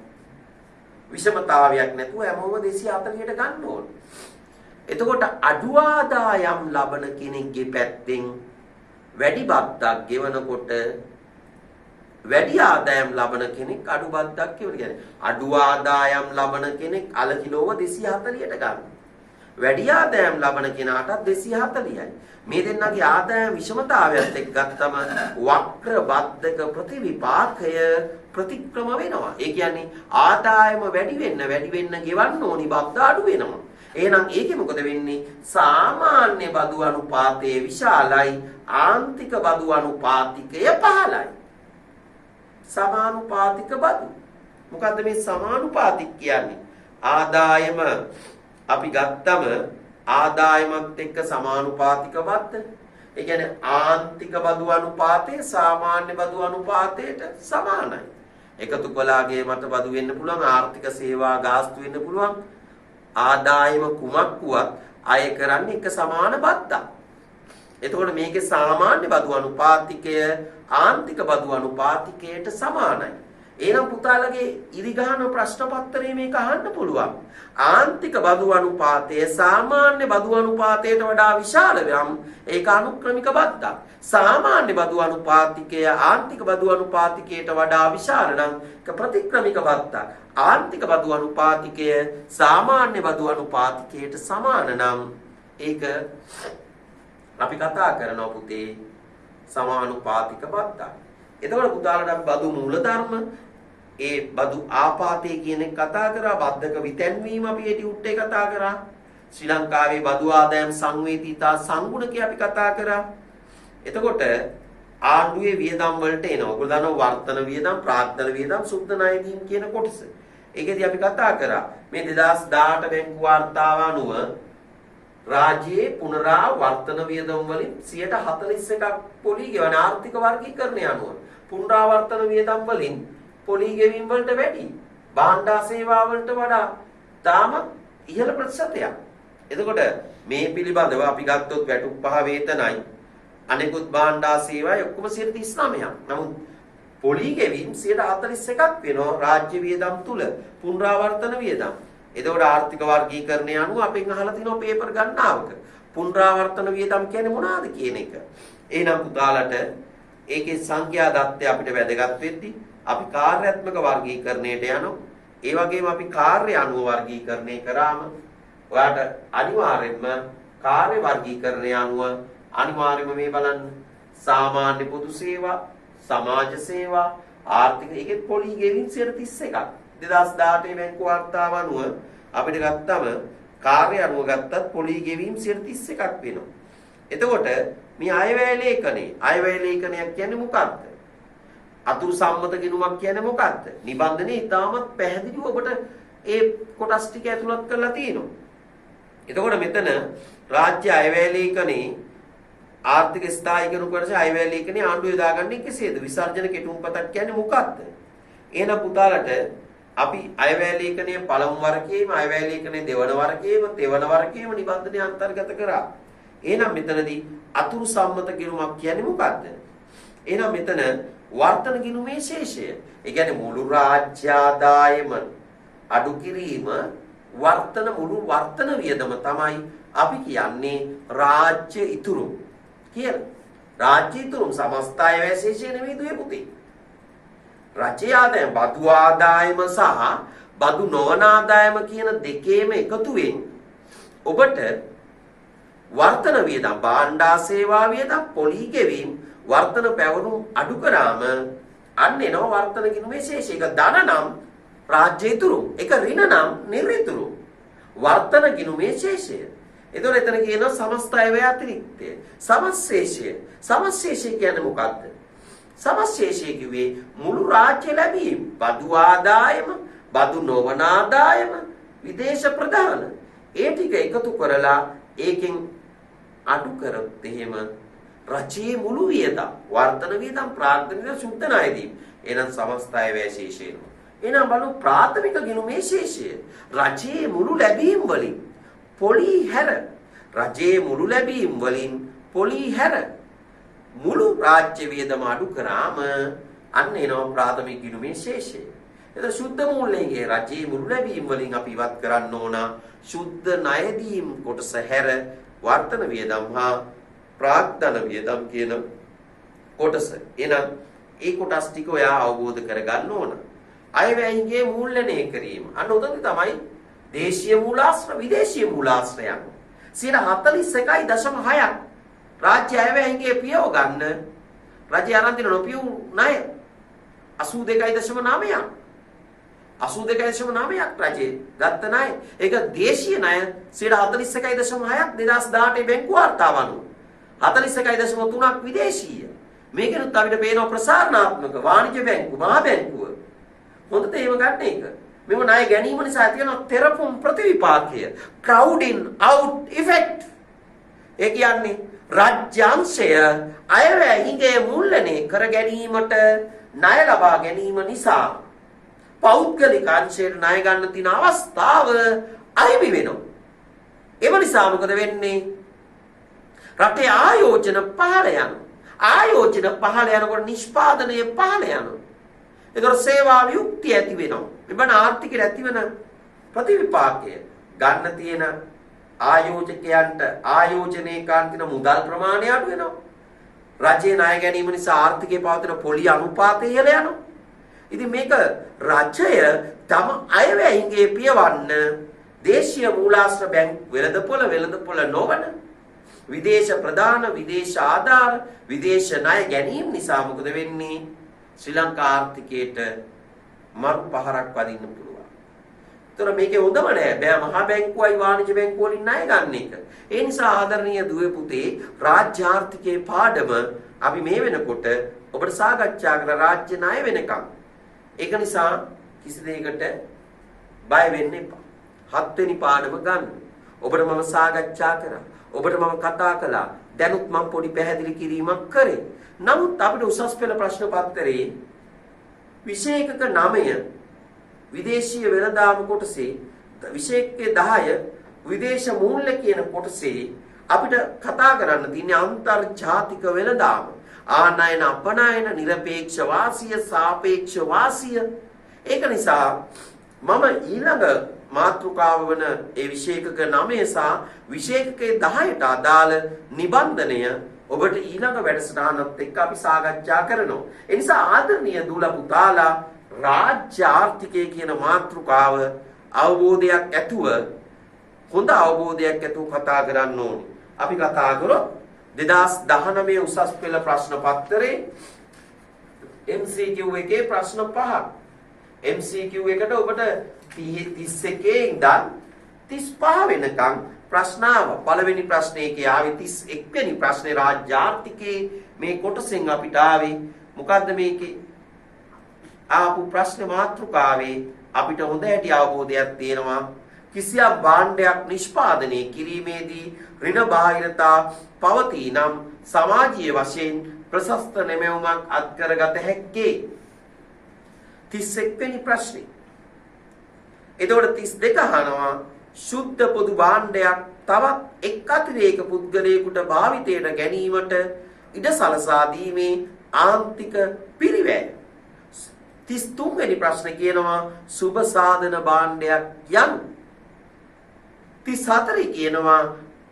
A: විෂමතාවයක් නැතුව හැමෝම 240ට ගන්න ඕන. එතකොට අඩු ආදායම් ලබන කෙනෙක්ගේ පැත්තෙන් වැඩි බද්දක් ගෙවනකොට වැඩි ආදායම් ලබන කෙනෙක් අඩු බද්දක් ගෙවන කියන්නේ අඩු ආදායම් ලබන කෙනෙක් අල කිලෝව 240ට ගන්න. වැඩි ආදායම් ලබන කෙනාටත් 240යි. මේ දෙන්නගේ ආදායම් විෂමතාවයත් එක්ක ගත්තම වක්‍ර බද්දක ප්‍රතිවිපාකය ප්‍රතික්‍රම වෙනවා. ඒ කියන්නේ ආදායම වැඩි වෙන්න ගෙවන්න ඕනි බද්ද අඩු වෙනවා. එහෙනම් ඒකේ මොකද වෙන්නේ? සාමාන්‍ය බදු අනුපාතයේ විශාලයි, ආන්තික බදු අනුපාතිකය පහළයි. සමානුපාතික බදු. මොකද්ද මේ සමානුපාතික කියන්නේ? ආදායම අපි ගත්තම ආදායමත් එක්ක සමානුපාතික බද්ද. ඒ කියන්නේ ආන්තික බදු අනුපාතය සාමාන්‍ය බදු අනුපාතයට සමානයි. එකතු කළාගේ මත බදු වෙන්න පුළුවන්, ආර්ථික සේවා ගාස්තු වෙන්න පුළුවන්. ආදායම කුමක් වුවත් අය කරන්නේ එක සමාන බද්දක්. එතකොට මේකේ සාමාන්‍ය බදු අනුපාතිකය ආන්තික බදු අනුපාතිකයට සමානයි. එහෙනම් පුතාලගේ ඉරිගහන ප්‍රශ්න පත්‍රයේ මේක අහන්න පුළුවන්. ආන්තික බදු අනුපාතය සාමාන්‍ය බදු අනුපාතයට වඩා විශාල නම් ඒක අනුක්‍රමික බද්දක්. සාමාන්‍ය බදු අනුපාතිකය ආන්තික බදු අනුපාතිකයට වඩා විශාල නම් ඒක ප්‍රතික්‍රමික බද්දක්. ආන්තික බදු අනුපාතිකය සාමාන්‍ය බදු අනුපාතිකයට සමාන නම් ඒක අපි කතා කරනවා පුතේ සමානුපාතික බද්දක්. එතකොට පුතාලට අපි බදු මූලධර්ම ඒ බදු ආපාතේ කියන එක කතා කරා. බද්දක විතැන්වීම අපි ඒ ටියුට්ටේ කතා කරා. ශ්‍රී ලංකාවේ බදු ආදායම් සංවේදීතා සංගුණකේ අපි කතා කරා. එතකොට ආණ්ඩුවේ වියදම් වලට එනවා. ඔයගොල්ලෝ දන්නවා වර්තන වියදම්, ප්‍රාග්ධන වියදම්, සුද්ධ ණය දීම් කියන කොටස. ඒකෙදි අපි කතා කරා මේ 2018 බැංකු වාර්තාව අනුව රාජ්‍යයේ පුනරාවර්තන වියදම් වලින් 41% පොලී ගෙවන ආර්ථික වර්ගීකරණය අනුව පුනරාවර්තන වියදම් වලින් පොලී ගෙවීම වලට වැඩි භාණ්ඩා සේවා වලට වඩා තාම ඉහළ ප්‍රතිශතයක්. එතකොට මේ පිළිබඳව අපි ගත්තොත් වැටුප් පහ වේතනයි අනෙකුත් භාණ්ඩා සේවායි ඔක්කොම 39ක්. නමුත් පොලී ගෙවීම 41ක් වෙනවා රාජ්‍ය වියදම් තුල පුනරාවර්තන වියදම්. එතකොට ආර්ථික වර්ගීකරණය අනුව අපෙන් අහලා තිනවා පේපර් ගණනාවක පුනරාවර්තන වියදම් කියන්නේ මොනවාද කියන එක. එහෙනම් පුතාලට ඒකේ සංඛ්‍යා දත්තය අපිට වැදගත් වෙද්දී අපි කාර්යාත්මක වර්ගීකරණයට යනවා. ඒ වගේම අපි කාර්ය අනුව වර්ගීකරණය කරාම ඔයාට අනිවාර්යයෙන්ම කාර්ය වර්ගීකරණය අනුව අනිවාර්යයෙන්ම මේ බලන්න සාමාන්‍ය පොදු සේවා, සමාජ සේවා, ආර්ථික ඒකේ පොලී ගෙවීම් 31ක්. 2018 බැංකු වාර්තාව අනුව අපිට ගත්තම කාර්ය අනුව ගත්තත් පොලී ගෙවීම් 31ක් වෙනවා. එතකොට මේ අයවැය ලේඛනයක් කියන්නේ මොකක්ද? අතුරු සම්මත ගිණුමක් කියන්නේ මොකක්ද? නිබන්ධනයේ ඉතාමත් පැහැදිලිව ඔබට ඒ කොටස් ටික ඇතුළත් කරලා තියෙනවා. එතකොට මෙතන රාජ්‍ය අයවැය ලේඛනයේ ආර්ථික ස්ථායීකරණ කරන අයවැය ලේඛනයේ ආණ්ඩුවේ දාගන්නේ කෙසේද? විසර්ජන කෙටුම්පතක් කියන්නේ මොකක්ද? එහෙනම් පුතාලට අපි අයවැය ලේඛනයේ පළමු වරකයේම අයවැය ලේඛනයේ දෙවන වරකයේම තෙවන වරකයේම නිබන්ධනය අන්තර්ගත කරා. එහෙනම් මෙතනදී අතුරු සම්මත ගිණුමක් කියන්නේ මොකක්ද? එහෙනම් මෙතන වර්තන ගිණුමේ ශේෂය. ඒ කියන්නේ මුළු රාජ්‍ය ආදායම අඩු කිරීම මුළු වර්තන වියදම තමයි අපි කියන්නේ රාජ්‍ය ඉතුරු කියලා. රාජ්‍ය ඉතුරු සමස්ත අයවැය ශේෂය නෙමෙයි දුවේ පුතේ. රාජ්‍ය ආදායම බදු ආදායම සහ බදු නොවන ආදායම කියන දෙකේම එකතුවෙන් ඔබට වර්තන වියදම් භාණ්ඩා සේවා වියදම් පොලී ගෙවීම වර්තන පැවරුම් අඩු කරාම අන්න එනවා වර්තන ගිණුමේ ශේෂය. ඒක ධන නම් රාජ්‍ය ඉතුරු, ඒක ඍණ නම් නිර්ඉතුරු. වර්තන ගිණුමේ ශේෂය. එතකොට එතන කියනවා සමස්ත අයවැය අතිරික්තය. සමස්ශේෂය. සමස්ශේෂය කියන්නේ මොකක්ද? සමස්ශේෂය කිව්වේ මුළු රාජ්‍ය ලැබීම්, බදු ආදායම, බදු නොවන ආදායම, විදේශ ප්‍රදාන. ඒ ටික එකතු කරලා ඒකෙන් අඩු කරොත් එහෙම රජයේ මුළු වියදම්, වර්තන වියදම්, ප්‍රාග්ධන වියදම්, සුද්ධ ණය දීම. එහෙනම් සමස්ත අයවැය ශේෂය. එහෙනම් බලමු ප්‍රාථමික ගිණුමේ ශේෂය. රජයේ මුළු ලැබීම් වලින් පොලී හැර, රජයේ මුළු ලැබීම් වලින් පොලී හැර මුළු රාජ්‍ය වියදම අඩු කරාම අන්න එනවා ප්‍රාථමික ගිණුමේ ශේෂය. එතකොට සුද්ධ මූල්‍යයේ රජයේ මුළු ලැබීම් වලින් අපි ඉවත් කරන්න ඕන සුද්ධ ණය දීම් කොටස හැර වර්තන වියදම් හා ප්‍රාග්ධන වියදම් කියන කොටස. එහෙනම් ඒ කොටස් ටික ඔයා අවබෝධ කරගන්න ඕන. අයවැයන්ගේ මූල්‍යණය කිරීම. අන්න උතන තමයි දේශීය මූලාශ්‍ර, විදේශීය මූලාශ්‍රයන්. 41.6ක් රාජ්‍ය අයවැයන්ගේ පියව ගන්න රජය ආරම්භ දින නොපියු ණය 82.9ක්. 82.9ක් රජේ ගත්ත ණය. ඒක දේශීය ණය 41.6ක් 2018 බැංකු වාර්තාව අනුව. 41.3ක් විදේශීය. මේකෙනුත් අපිට පේනවා ප්‍රසාරණාත්මක වාණිජ්‍ය බැංකු, මහා බැංකුව. හොඳට ඒව ගන්න එක. මෙව ණය ගැනීම නිසා ඇති වෙන තෙරපුම් ප්‍රතිවිපාකය, crowding out effect. ඒ කියන්නේ රාජ්‍යාංශය අයවැයන්ගේ මූල්‍යණය කර ගැනීමට ණය ලබා ගැනීම නිසා පෞද්ගලික අංශයට ණය ගන්න තියෙන අවස්ථාව අහිමි වෙනවා. ඒ නිසා මොකද වෙන්නේ? රටේ ආයෝජන පහළ යනවා. ආයෝජන පහළ යනකොට නිෂ්පාදනය පහළ යනවා. ඒතර සේවා වියුක්තිය ඇති වෙනවා. මෙබන ආර්ථිකයට ඇතිවන ප්‍රතිවිපාකය ගන්න තියෙන ආයෝජකයන්ට ආයෝජනයේ කාන්තින මුදල් ප්‍රමාණය අඩු වෙනවා. රජයේ ණය ගැනීම නිසා ආර්ථිකයේ පවතින පොලි අනුපාතය ඉහළ යනවා. ඉතින් මේක රජය තම අයවැයන්ගේ පියවන්න දේශීය මූලාශ්‍ර බැංකු වෙළඳපොළ නොවන විදේශ ප්‍රධාන විදේශ ආධාර විදේශ ණය ගැනීම නිසා මොකද වෙන්නේ? ශ්‍රී ලංකා ආර්ථිකයට මරු පහරක් වදින්න පුළුවන්. ඒතර මේකේ හොඳම නෑ බෑ මහා බැංකුවයි වාණිජ්‍ය බැංකුව වලින් ණය ගන්න එක. ඒ නිසා ආදරණීය දුවේ පුතේ රාජ්‍ය ආර්ථිකයේ පාඩම අපි මේ වෙනකොට ඔබට සාකච්ඡා කර රාජ්‍ය ණය වෙනකම්. ඒක නිසා කිසි දෙයකට බය වෙන්න එපා. 7 වෙනි පාඩම ගන්න. ඔබට මම සාකච්ඡා කරා. ඔබට මම කතා කළා. දැනුත් මම පොඩි පැහැදිලි කිරීමක් කරේ. නමුත් අපිට උසස් පෙළ ප්‍රශ්න පත්‍රයේ විෂය එකක 9 විදේශීය වෙළඳාම කොටසේ විෂය එකේ 10 විදේශ මූල්‍ය කියන කොටසේ අපිට කතා කරන්න තියෙන්නේ අන්තර්ජාතික වෙළඳාම. ආනයන අපනයන නිරපේක්ෂ වාසිය සාපේක්ෂ වාසිය. ඒක නිසා මම ඊළඟ මාතෘකාව වන ඒ විෂය එකක 9 සහ විෂය එකකේ 10ට අදාළ නිබන්ධනය ඔබට ඊළඟ වැඩසටහනත් එක්ක අපි සාකච්ඡා කරනවා. ඒ නිසා ආදරණීය දූල පුතාලා රාජ්‍ය ආර්ථිකය කියන මාතෘකාව අවබෝධයක් ඇතුව හොඳ අවබෝධයක් ඇතුව කතා කරන්න ඕනේ. අපි කතා කරොත් 2019 උසස් පෙළ ප්‍රශ්න පත්‍රයේ MCQ එකේ ප්‍රශ්න 5ක්. MCQ එකට ඔබට 31 ඉඳන් 35 වෙනකම් ප්‍රශ්න ආවා. පළවෙනි ප්‍රශ්නයේ ආවේ 31 වෙනි ප්‍රශ්නේ රාජ්‍ය ආර්ථිකයේ මේ කොටසෙන් අපිට ආවේ මොකද්ද මේකේ ආපු ප්‍රශ්න මාතෘකාවේ අපිට හොඳ හැටි අවබෝධයක් තියෙනවා. කිසියම් භාණ්ඩයක් නිෂ්පාදනය කිරීමේදී ඍණ බාහිරතා පවතී නම් සමාජීය වශයෙන් ප්‍රශස්ත නැමෙවුමක් අත්කරගත හැක්කේ. 31 වෙනි ප්‍රශ්නේ. එතකොට 32 අහනවා සුද්ධ පොදු භාණ්ඩයක් තවත් එක් අතිරේක පුද්ගලයෙකුට භාවිතයට ගැනීමට ඉඩ සලසා දීමේ ආන්තික පිරිවැය. 33 වෙනි ප්‍රශ්නේ කියනවා සුබ සාධන භාණ්ඩයක් යනු. 34 කියනවා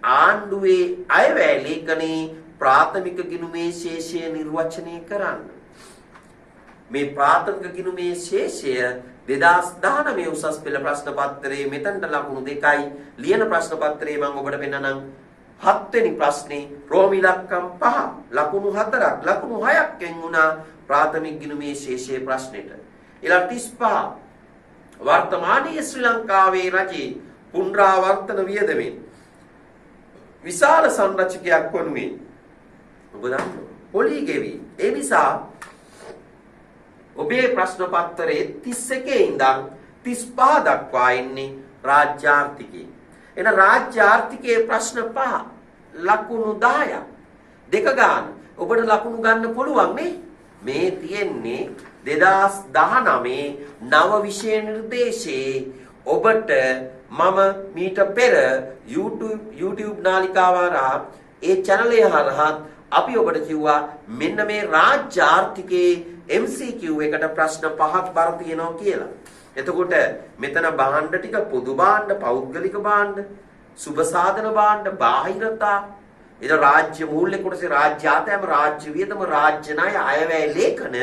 A: ආණ්ඩුවේ අයවැය ලේඛනයේ ප්‍රාථමික ගිණුමේ ශේෂය නිර්වචනය කරන්න. මේ ප්‍රාථමික ගිණුමේ ශේෂය 2019 උසස් පෙළ ප්‍රශ්න පත්‍රයේ මෙතනට ලකුණු 2යි ලියන ප්‍රශ්න පත්‍රයේ මම ඔබට පෙන්නනම් 7 වෙනි ප්‍රශ්නේ රෝම ඉලක්කම් 5 ලකුණු 4ක් ලකුණු 6ක් එන්ුණා ප්‍රාථමික ගිණුමේ ශේෂයේ ප්‍රශ්නෙට. ඊළඟ 35 වර්තමානයේ ශ්‍රී ලංකාවේ රජයේ පුනරාවර්තන වියදමෙන් විශාල සංරචකයක් වනුයේ ඔබ දන්නවා පොලි ගෙවි. ඒ නිසා ඔබේ ප්‍රශ්න පත්‍රයේ 31 ඉඳන් 35 දක්වා ඉන්නේ රාජ්‍ය ආර්ථිකය. එන රාජ්‍ය ආර්ථිකයේ ප්‍රශ්න 5 ලකුණු 10ක් දෙක ගන්න. ඔබට ලකුණු ගන්න පුළුවන් නේ. මේ තියෙන්නේ 2019 නව විෂය නිර්දේශයේ ඔබට මම මීට පෙර YouTube නාලිකාව හරහා ඒ channel එක හරහා අපි ඔබට කිව්වා මෙන්න මේ රාජ්‍ය ආර්ථිකයේ MCQ එකට ප්‍රශ්න 5ක් බර තියෙනවා කියලා. එතකොට මෙතන භාණ්ඩ ටික පොදු භාණ්ඩ, පෞද්ගලික භාණ්ඩ, සුබ සාධන භාණ්ඩ, බාහිරතා, ඊට රාජ්‍ය මූල්‍ය කොටසේ රාජ්‍ය ආදායම, රාජ්‍ය වියදම, රාජ්‍ය ණය, අයවැය ලේඛන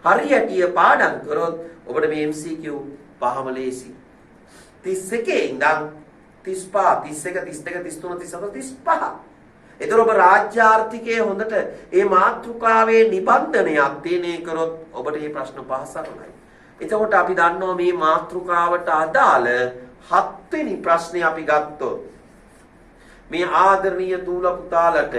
A: හරියටිය පාඩම් කරොත් ඔබට මේ MCQ පහම ලේසි. 31 ඉඳන් 35, 31, 32, 33, 34, 35. එතකොට ඔබ රාජ්‍ය ආර්ථිකයේ හොඳට මේ මාතෘකාවේ නිබන්ධනයක් තේනේ කරොත් ඔබට මේ ප්‍රශ්න පහ සරලයි. එතකොට අපි දන්නවා මේ මාතෘකාවට අදාළ 7 වෙනි ප්‍රශ්නේ අපි ගත්තොත් මේ ආදරණීය දූල පුතාලට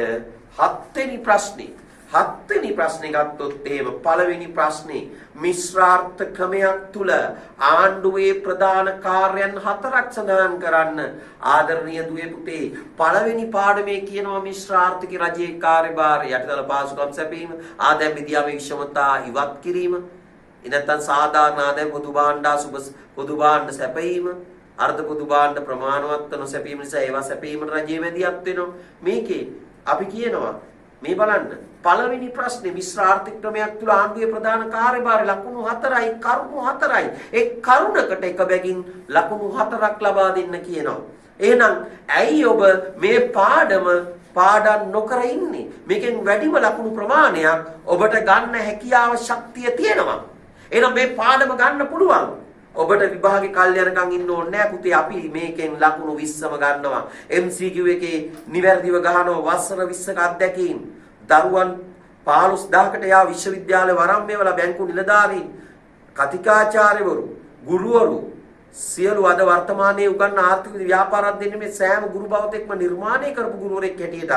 A: 7 වෙනි ප්‍රශ්නේ ගත්තොත් එහෙම පළවෙනි ප්‍රශ්නේ මිශ්‍රාර්ථ ක්‍රමයක් තුල ආණ්ඩුවේ ප්‍රධාන කාර්යයන් 4ක් සඳහන් කරන්න. ආදරණීය දුවේ පුතේ පළවෙනි පාඩමේ කියනවා මිශ්‍රාර්ථික රජයේ කාර්යභාරය යටිතල පාසුකම් සැපීම, ආදායම් විද්‍යාවේ විෂමතා ඉවත් කිරීම, ඉනත්තන් සාධාරණ ආදායම් පොදු භාණ්ඩ සුබ පොදු භාණ්ඩ සැපීම, අර්ධ පොදු භාණ්ඩ ප්‍රමාණවත් නොසැපීම නිසා ඒවා සැපීමට රජයේ වැදියක් වෙනවා. මේකේ අපි කියනවා මේ බලන්න පළවෙනි ප්‍රශ්නේ මිශ්‍ර ආර්ථික ක්‍රමයක් තුළ ආණ්ඩුවේ ප්‍රධාන කාර්යභාරය ලකුණු 4යි කරුණු 4යි. ඒ කරුණකට එක බැගින් ලකුණු 4ක් ලබා දෙන්න කියනවා. එහෙනම් ඇයි ඔබ මේ පාඩම් නොකර ඉන්නේ? මේකෙන් වැඩිම ලකුණු ප්‍රමාණයක් ඔබට ගන්න හැකියාව ශක්තිය තියෙනවා. එහෙනම් මේ පාඩම ගන්න පුළුවන්. ඔබට විභාගේ කල් යනකම් ඉන්න ඕනේ නැහැ පුතේ. අපි මේකෙන් ලකුණු 20ම ගන්නවා. MCQ එකේ නිවැරදිව ගහනවා වසර 20ක අත්දැකීම්. දරුවන් 15000කට යා විශ්වවිද්‍යාල වරම් මේවලා බැංකු නිලධාරීන්, කතිකාචාර්යවරු, ගුරුවරු සියලු අද වර්තමානයේ උගන්න ආර්ථික ව්‍යාපාරයක් දෙන්නේ මේ සෑම ගුරු භවතෙක්ම නිර්මාණය කරපු ගුරුවරයෙක් හැටියට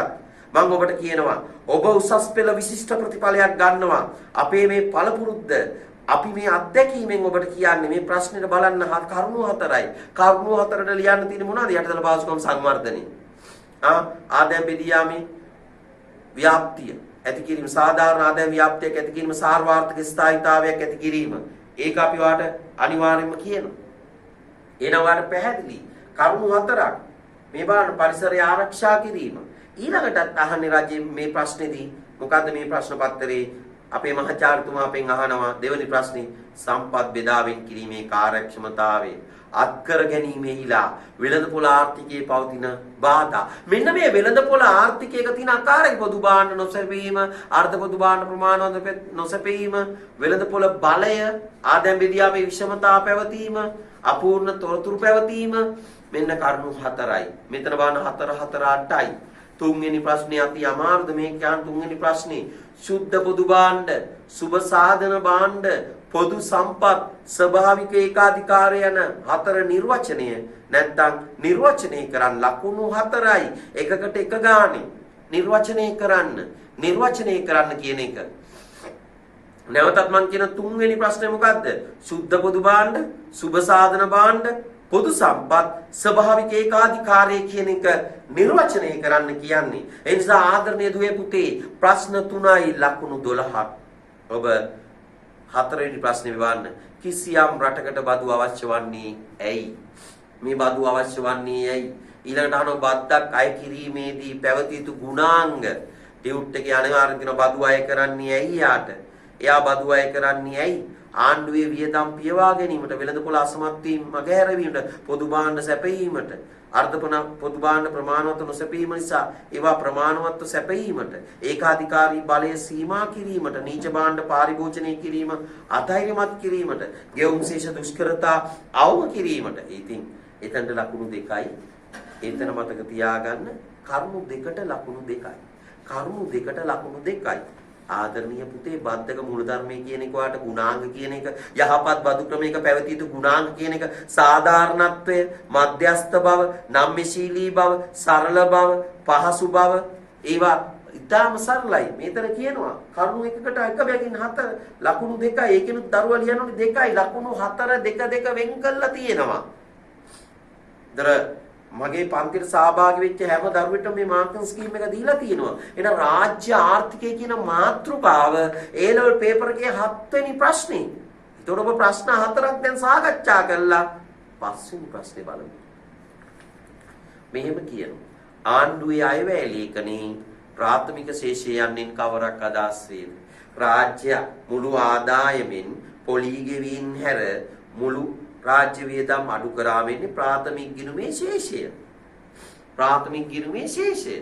A: මම ඔබට කියනවා ඔබ උසස් පෙළ විශිෂ්ට ප්‍රතිඵලයක් ගන්නවා. අපේ මේ පළපුරුද්ද අපි මේ අත්දැකීමෙන් ඔබට කියන්නේ මේ ප්‍රශ්නෙට බලන්න කරුණු 4යි. කරුණු 4ට ලියන්න තියෙන්නේ මොනවද? යටිතල පාසුකම් සංවර්ධනය. ආදායම් බෙදියාමේ ව්‍යාප්තිය ඇති කිරීම, සාධාරණ ආදායම් ව්‍යාප්තියක් ඇති කිරීම, සාර්වත්‍රික ස්ථායීතාවයක් ඇති කිරීම. ඒක අපි වාට අනිවාර්යයෙන්ම කියනවා. එනවාට පැහැදිලි කරුණු 4ක්. මේ බලන්න පරිසරය ආරක්ෂා කිරීම. ඊළඟටත් අහන්නේ රජයේ මේ ප්‍රශ්නේදී මොකද්ද මේ ප්‍රශ්න පත්‍රයේ අපේ මහාචාර්යතුමා අපෙන් අහනවා දෙවෙනි ප්‍රශ්නේ සම්පත් බෙදාවෙන් කිරීමේ කාර්යක්ෂමතාවය අත්කර ගැනීමේහිලා වෙළඳපොළ ආර්ථිකයේ පවතින බාධා. මෙන්න මේ වෙළඳපොළ ආර්ථිකයක තියෙන ආකාරයි පොදු භාණ්ඩ නොසැපීම, අර්ධ පොදු භාණ්ඩ ප්‍රමාණවත් නොසැපීම, වෙළඳපොළ බලය, ආදායම් බෙදියාමේ විෂමතා පැවතීම, අපූර්ණ තොරතුරු පැවතීම මෙන්න කරුණු 4යි. මෙතන බලන්න 4 4 8යි. තුන්වෙනි ප්‍රශ්නේ අති අමාරුද මේ කියන්නේ තුන්වෙනි ප්‍රශ්නේ සුද්ධ පොදු භාණ්ඩ, සුබ සාධන භාණ්ඩ, පොදු සම්පත්, ස්වභාවික ඒකාධිකාරය යන 4 නිර්වචනය නැත්නම් නිර්වචනය කරන් ලකුණු 4යි. එකකට එක ගානේ නිර්වචනය කරන්න කියන එක. නැවතත් මම කියන තුන්වෙනි ප්‍රශ්නේ මොකද්ද? සුද්ධ පොදු භාණ්ඩ, සුබ සාධන භාණ්ඩ, පොදු සම්පත්, ස්වභාවික ඒකාධිකාරය කියන එක නිර්වචනය කරන්න කියන්නේ. ඒ නිසා ආදරණීය දුවේ පුතේ ප්‍රශ්න 3යි ලකුණු 12ක්. ඔබ 4වෙනි ප්‍රශ්නේ විවන්න. කිසියම් රටකට බදු අවශ්‍ය වන්නේ ඇයි? මේ බදු අවශ්‍ය වන්නේ ඇයි? ඊළඟට අහනවා බද්දක් අය කිරීමේදී පැවතිය යුතු ගුණාංග. ටියුට් එකේ අනිවාර්යෙන් කියන බදු අය කරන්නේ ඇයි යාට? එයා බදු අය කරන්නේ ඇයි? ආණ්ඩුවේ වියදම් පියවා ගැනීමට, වෙළඳපොළ අසමත් වීම මගහැරවීමට, පොදු භාණ්ඩ සැපයීමට, පොදු භාණ්ඩ ප්‍රමාණවත් නොසැපීම නිසා ඒවා ප්‍රමාණවත්ව සැපයීමට, ඒකාධිකාරී බලය සීමා කිරීමට, නීච භාණ්ඩ පාරිභෝජනය කිරීම අධෛර්යමත් කිරීමට, ගෙවුම් ශේෂ දුෂ්කරතා අවම කිරීමට. ඉතින් එතනට ලකුණු 2යි. එතන මතක තියාගන්න කරුණු 2ට ලකුණු 2යි. කරුණු 2ට ලකුණු 2යි. ආදරණීය පුතේ බද්ධක මූලධර්මයේ කියන එක වාට ගුණාංග කියන එක, යහපත් බදු ක්‍රමයක පැවතිය යුතු ගුණාංග කියන එක, සාධාරණත්වය, මධ්‍යස්ථ බව, නම්‍යශීලී බව, සරල බව, පහසු බව, ඒවා ඉතාම සරලයි. මේතර කියනවා කරුණු එකකට එක බැගින් 4 ලකුණු 2යි. ඒකිනුත් දරුවා ලියනෝනේ 2යි. ලකුණු 4 2 2 වෙන් කරලා තියෙනවා. මගේ පන්තිට සහභාගී වෙච්ච හැම දරුවෙක්ටම මේ මාර්කින් ස්කීම් එක දීලා තියෙනවා. එහෙනම් රාජ්‍ය ආර්ථිකය කියන මාතෘකාව A level paper එකේ 7 වෙනි ප්‍රශ්නේ. ඒතකොට ඔබ ප්‍රශ්න 4ක් දැන් සාකච්ඡා කළා. 5 වෙනි ප්‍රශ්නේ බලමු. මෙහෙම කියනවා. ආණ්ඩුවේ අයවැය ලේඛනයේ ප්‍රාථමික ශේෂය යන්නේ කවරක් අදහස් වේද? රාජ්‍ය මුළු ආදායමෙන් පොලී ගෙවීම් හැර මුළු රාජ්‍ය වියදම් අඩු කරාවෙන්නේ ප්‍රාථමික ගිණුමේ ශේෂය. ප්‍රාථමික ගිණුමේ ශේෂය.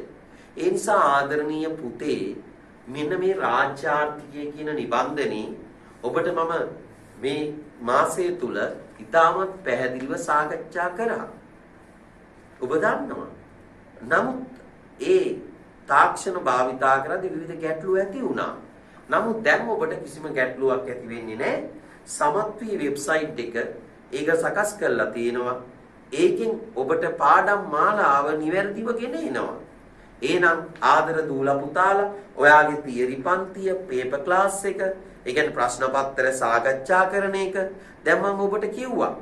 A: ඒ නිසා ආදරණීය පුතේ මෙන්න මේ රාජ්‍ය ආර්ථිකය කියන නිබන්ධනේ ඔබට මම මේ මාසය තුල ඉතාමත් පැහැදිලිව සාකච්ඡා කරා. ඔබ දන්නවා. නමුත් ඒ තාක්ෂණ භාවිතා කරද්දී විවිධ ගැටලු ඇති වුණා. නමුත් දැන් ඔබට කිසිම ගැටලුවක් ඇති වෙන්නේ නැහැ. සමත්වී වෙබ්සයිට් එක ඒක සකස් කරලා තියෙනවා. ඒකෙන් ඔබට පාඩම් මාලාව නිවැරදිව ගෙන එනවා. එහෙනම් ආදර දූලා පුතාලා ඔයාගේ තියරි පන්තිය, පේපර් ක්ලාස් එක, ඒ කියන්නේ ප්‍රශ්න පත්‍ර සාකච්ඡා කරන එක දැන් මම ඔබට කිව්වා.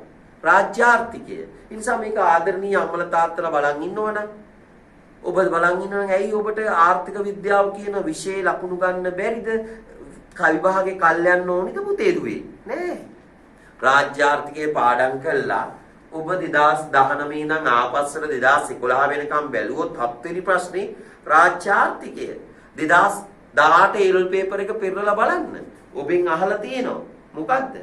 A: රාජ්‍ය ආර්ථිකය. ඒ නිසා මේක ආදරණීය අම්මලා තාත්තලා බලන් ඉන්නවනම් ඔබ බලන් ඉන්නවනම් ඇයි ඔබට ආර්ථික විද්‍යාව කියන විෂය ලකුණු ගන්න බැරිද? විභාගේ කල් යන්න ඕනිද පුතේ දුවේ? නෑ. රාජ්‍ය ආර්ථිකයේ පාඩම් කළා. ඔබ 2019 ඉඳන් ආපස්සට 2011 වෙනකම් බැලුවොත් 7 වෙනි ප්‍රශ්නේ රාජ්‍යාර්ථිකය 2018 A level paper එක පෙරලා බලන්න. ඔබෙන් අහලා තියෙනවා. මොකද්ද?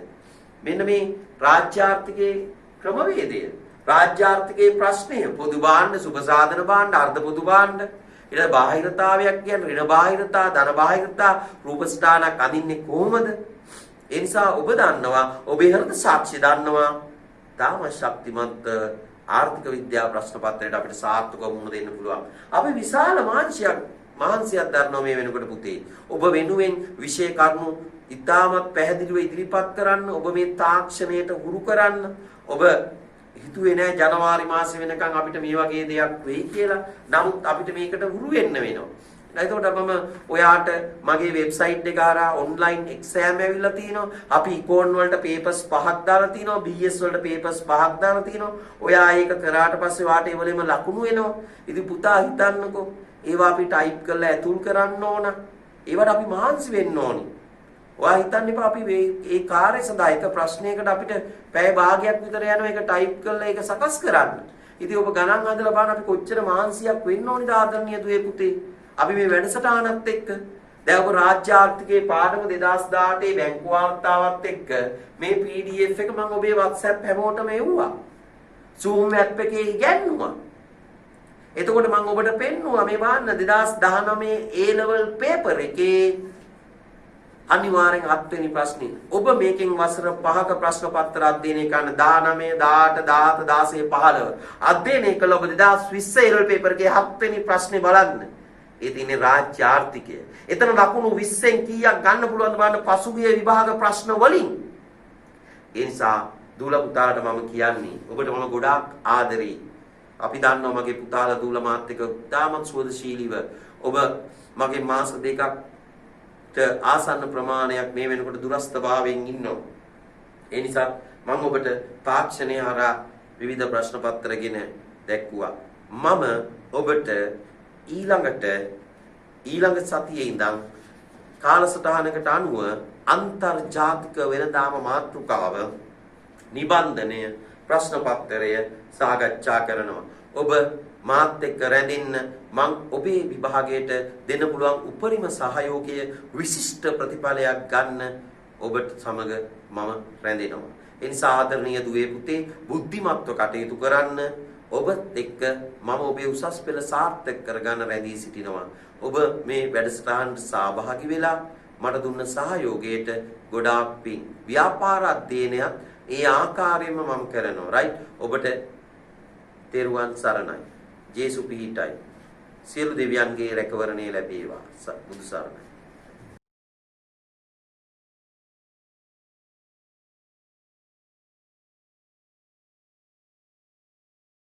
A: මෙන්න මේ රාජ්‍යාර්ථිකයේ ක්‍රමවේදය. රාජ්‍යාර්ථිකයේ ප්‍රශ්නය පොදු භාණ්ඩ, සුබ සාධන භාණ්ඩ, අර්ධ පොදු භාණ්ඩ, ඊට බාහිරතාවයක් කියන්නේ ඍණ බාහිරතා, ධන බාහිරතා, රූප ස්ථානක් අඳින්නේ කොහොමද? ඒ නිසා ඔබ දන්නවා, ඔබේ හෘද සාක්ෂි දන්නවා, තාම ශක්තිමත් ආර්ථික විද්‍යා ප්‍රශ්න පත්‍රයට අපිට සාර්ථකව මුහුණ දෙන්න පුළුවන්. අපි විශාල මහන්සියක් දරනවා මේ වෙනකොට පුතේ. ඔබ වෙනුවෙන් විෂය කරුණු ඉතාමත් පැහැදිලිව ඉදිරිපත් කරන්න, ඔබ මේ තාක්ෂණයට හුරු කරන්න. ඔබ හිතුවේ නෑ ජනවාරි මාසෙ වෙනකන් අපිට මේ වගේ දෙයක් වෙයි කියලා. නමුත් අපිට මේකට හුරු වෙන්න වෙනවා. එතකොට මම ඔයාට මගේ වෙබ්සයිට් එක හරහා ඔන්ලයින් එක්සෑම් ඇවිල්ලා තිනවා. අපි ඉකෝන් වලට පේපර්ස් 5ක් දාලා තිනවා. BS වලට පේපර්ස් 5ක් දාලා තිනවා. ඔයා ඒක කරාට පස්සේ වාට ඒ වලේම ලකුණු එනවා. ඉතින් පුතා හිතන්නකෝ. ඒවා අපි ටයිප් කරලා ඇතුල් කරන්න ඕන. ඒවට අපි මහන්සි වෙන්න ඕනි. ඔයා හිතන්න එපා අපි මේ කාර්ය සඳහා එක ප්‍රශ්නයකට අපිට පැය භාගයක් විතර යනවා ඒක ටයිප් කරලා ඒක සකස් කරන්න. ඉතින් ඔබ ගණන් හදලා බලන්න අපි කොච්චර මහන්සියක් වෙන්න ඕනිද ආදරණීය දුවේ පුතේ. අපි මේ වැඩසටහනත් එක්ක දැන් ඔබ රාජ්‍ය ආර්ථිකයේ පාඩම 2018 බැංකු වාර්තාවත් එක්ක මේ PDF එක මම ඔබේ WhatsApp හැමෝටම එව්වා. Zoom app එකේ ඉගැන්නුවා. එතකොට මම ඔබට පෙන්නුවා මේ බලන්න 2019 A level paper එකේ අනිවාර්යෙන් 7 වෙනි ප්‍රශ්නේ. ඔබ මේකෙන් වසර 5ක ප්‍රශ්න පත්‍ර අධ්‍යයනය කරන 19, 18, 17, 15 අධ්‍යයනය කළ ඔබ 2020 A level paper එකේ 7 වෙනි ප්‍රශ්නේ බලන්න. ඒ තියෙන්නේ රාජ්‍ය ආර්ථිකය. එතන ලකුණු 20න් කීයක් ගන්න පුළුවන්ද බලන්න පසුගිය විභාග ප්‍රශ්න වලින්. ඒ නිසා දූල පුතාලට මම කියන්නේ ඔබට මම ගොඩාක් ආදරෙයි. අපි දන්නවා මගේ පුතාලා දූල මාත් එක්ක තාමත් සුවදශීලීව ඔබ මගේ මාස දෙකකට ආසන්න ප්‍රමාණයක් මේ වෙනකොට දුරස්ථභාවයෙන් ඉන්නවා. ඒ නිසා මම ඔබට තාක්ෂණය හරහා විවිධ ප්‍රශ්න පත්‍රගෙන දැක්වුවා. මම ඔබට ඊළඟ සතියේ ඉඳන් කාලසටහනකට අනුව අන්තර්ජාතික වෙනදාම මාතෘකාව නිබන්ධනය ප්‍රශ්න පත්‍රය සාකච්ඡා කරනවා. ඔබ මාත් එක්ක රැඳෙන්න මම ඔබේ විභාගයට දෙන්න පුළුවන් උපරිම සහයෝගය විශිෂ්ට ප්‍රතිඵලයක් ගන්න ඔබට සමග මම රැඳෙනවා. ඒ නිසා ආදරණීය දුවේ පුතේ බුද්ධිමත්ව කටයුතු කරන්න. ඔබත් එක්ක මම ඔබේ උසස් පෙළ සාර්ථක කරගන්න රැඳී සිටිනවා. ඔබ මේ වැඩසටහනට සහභාගී වෙලා මට දුන්න සහයෝගයට ගොඩාක් පිං. ව්‍යාපාර අධ්‍යයනයත් ඒ ආකාරයෙන්ම මම කරනවා. රයිට්. ඔබට තෙරුවන් සරණයි. ජේසු පිහිටයි. සියලු දෙවියන්ගේ රැකවරණය ලැබේවා. බුදු සරණයි.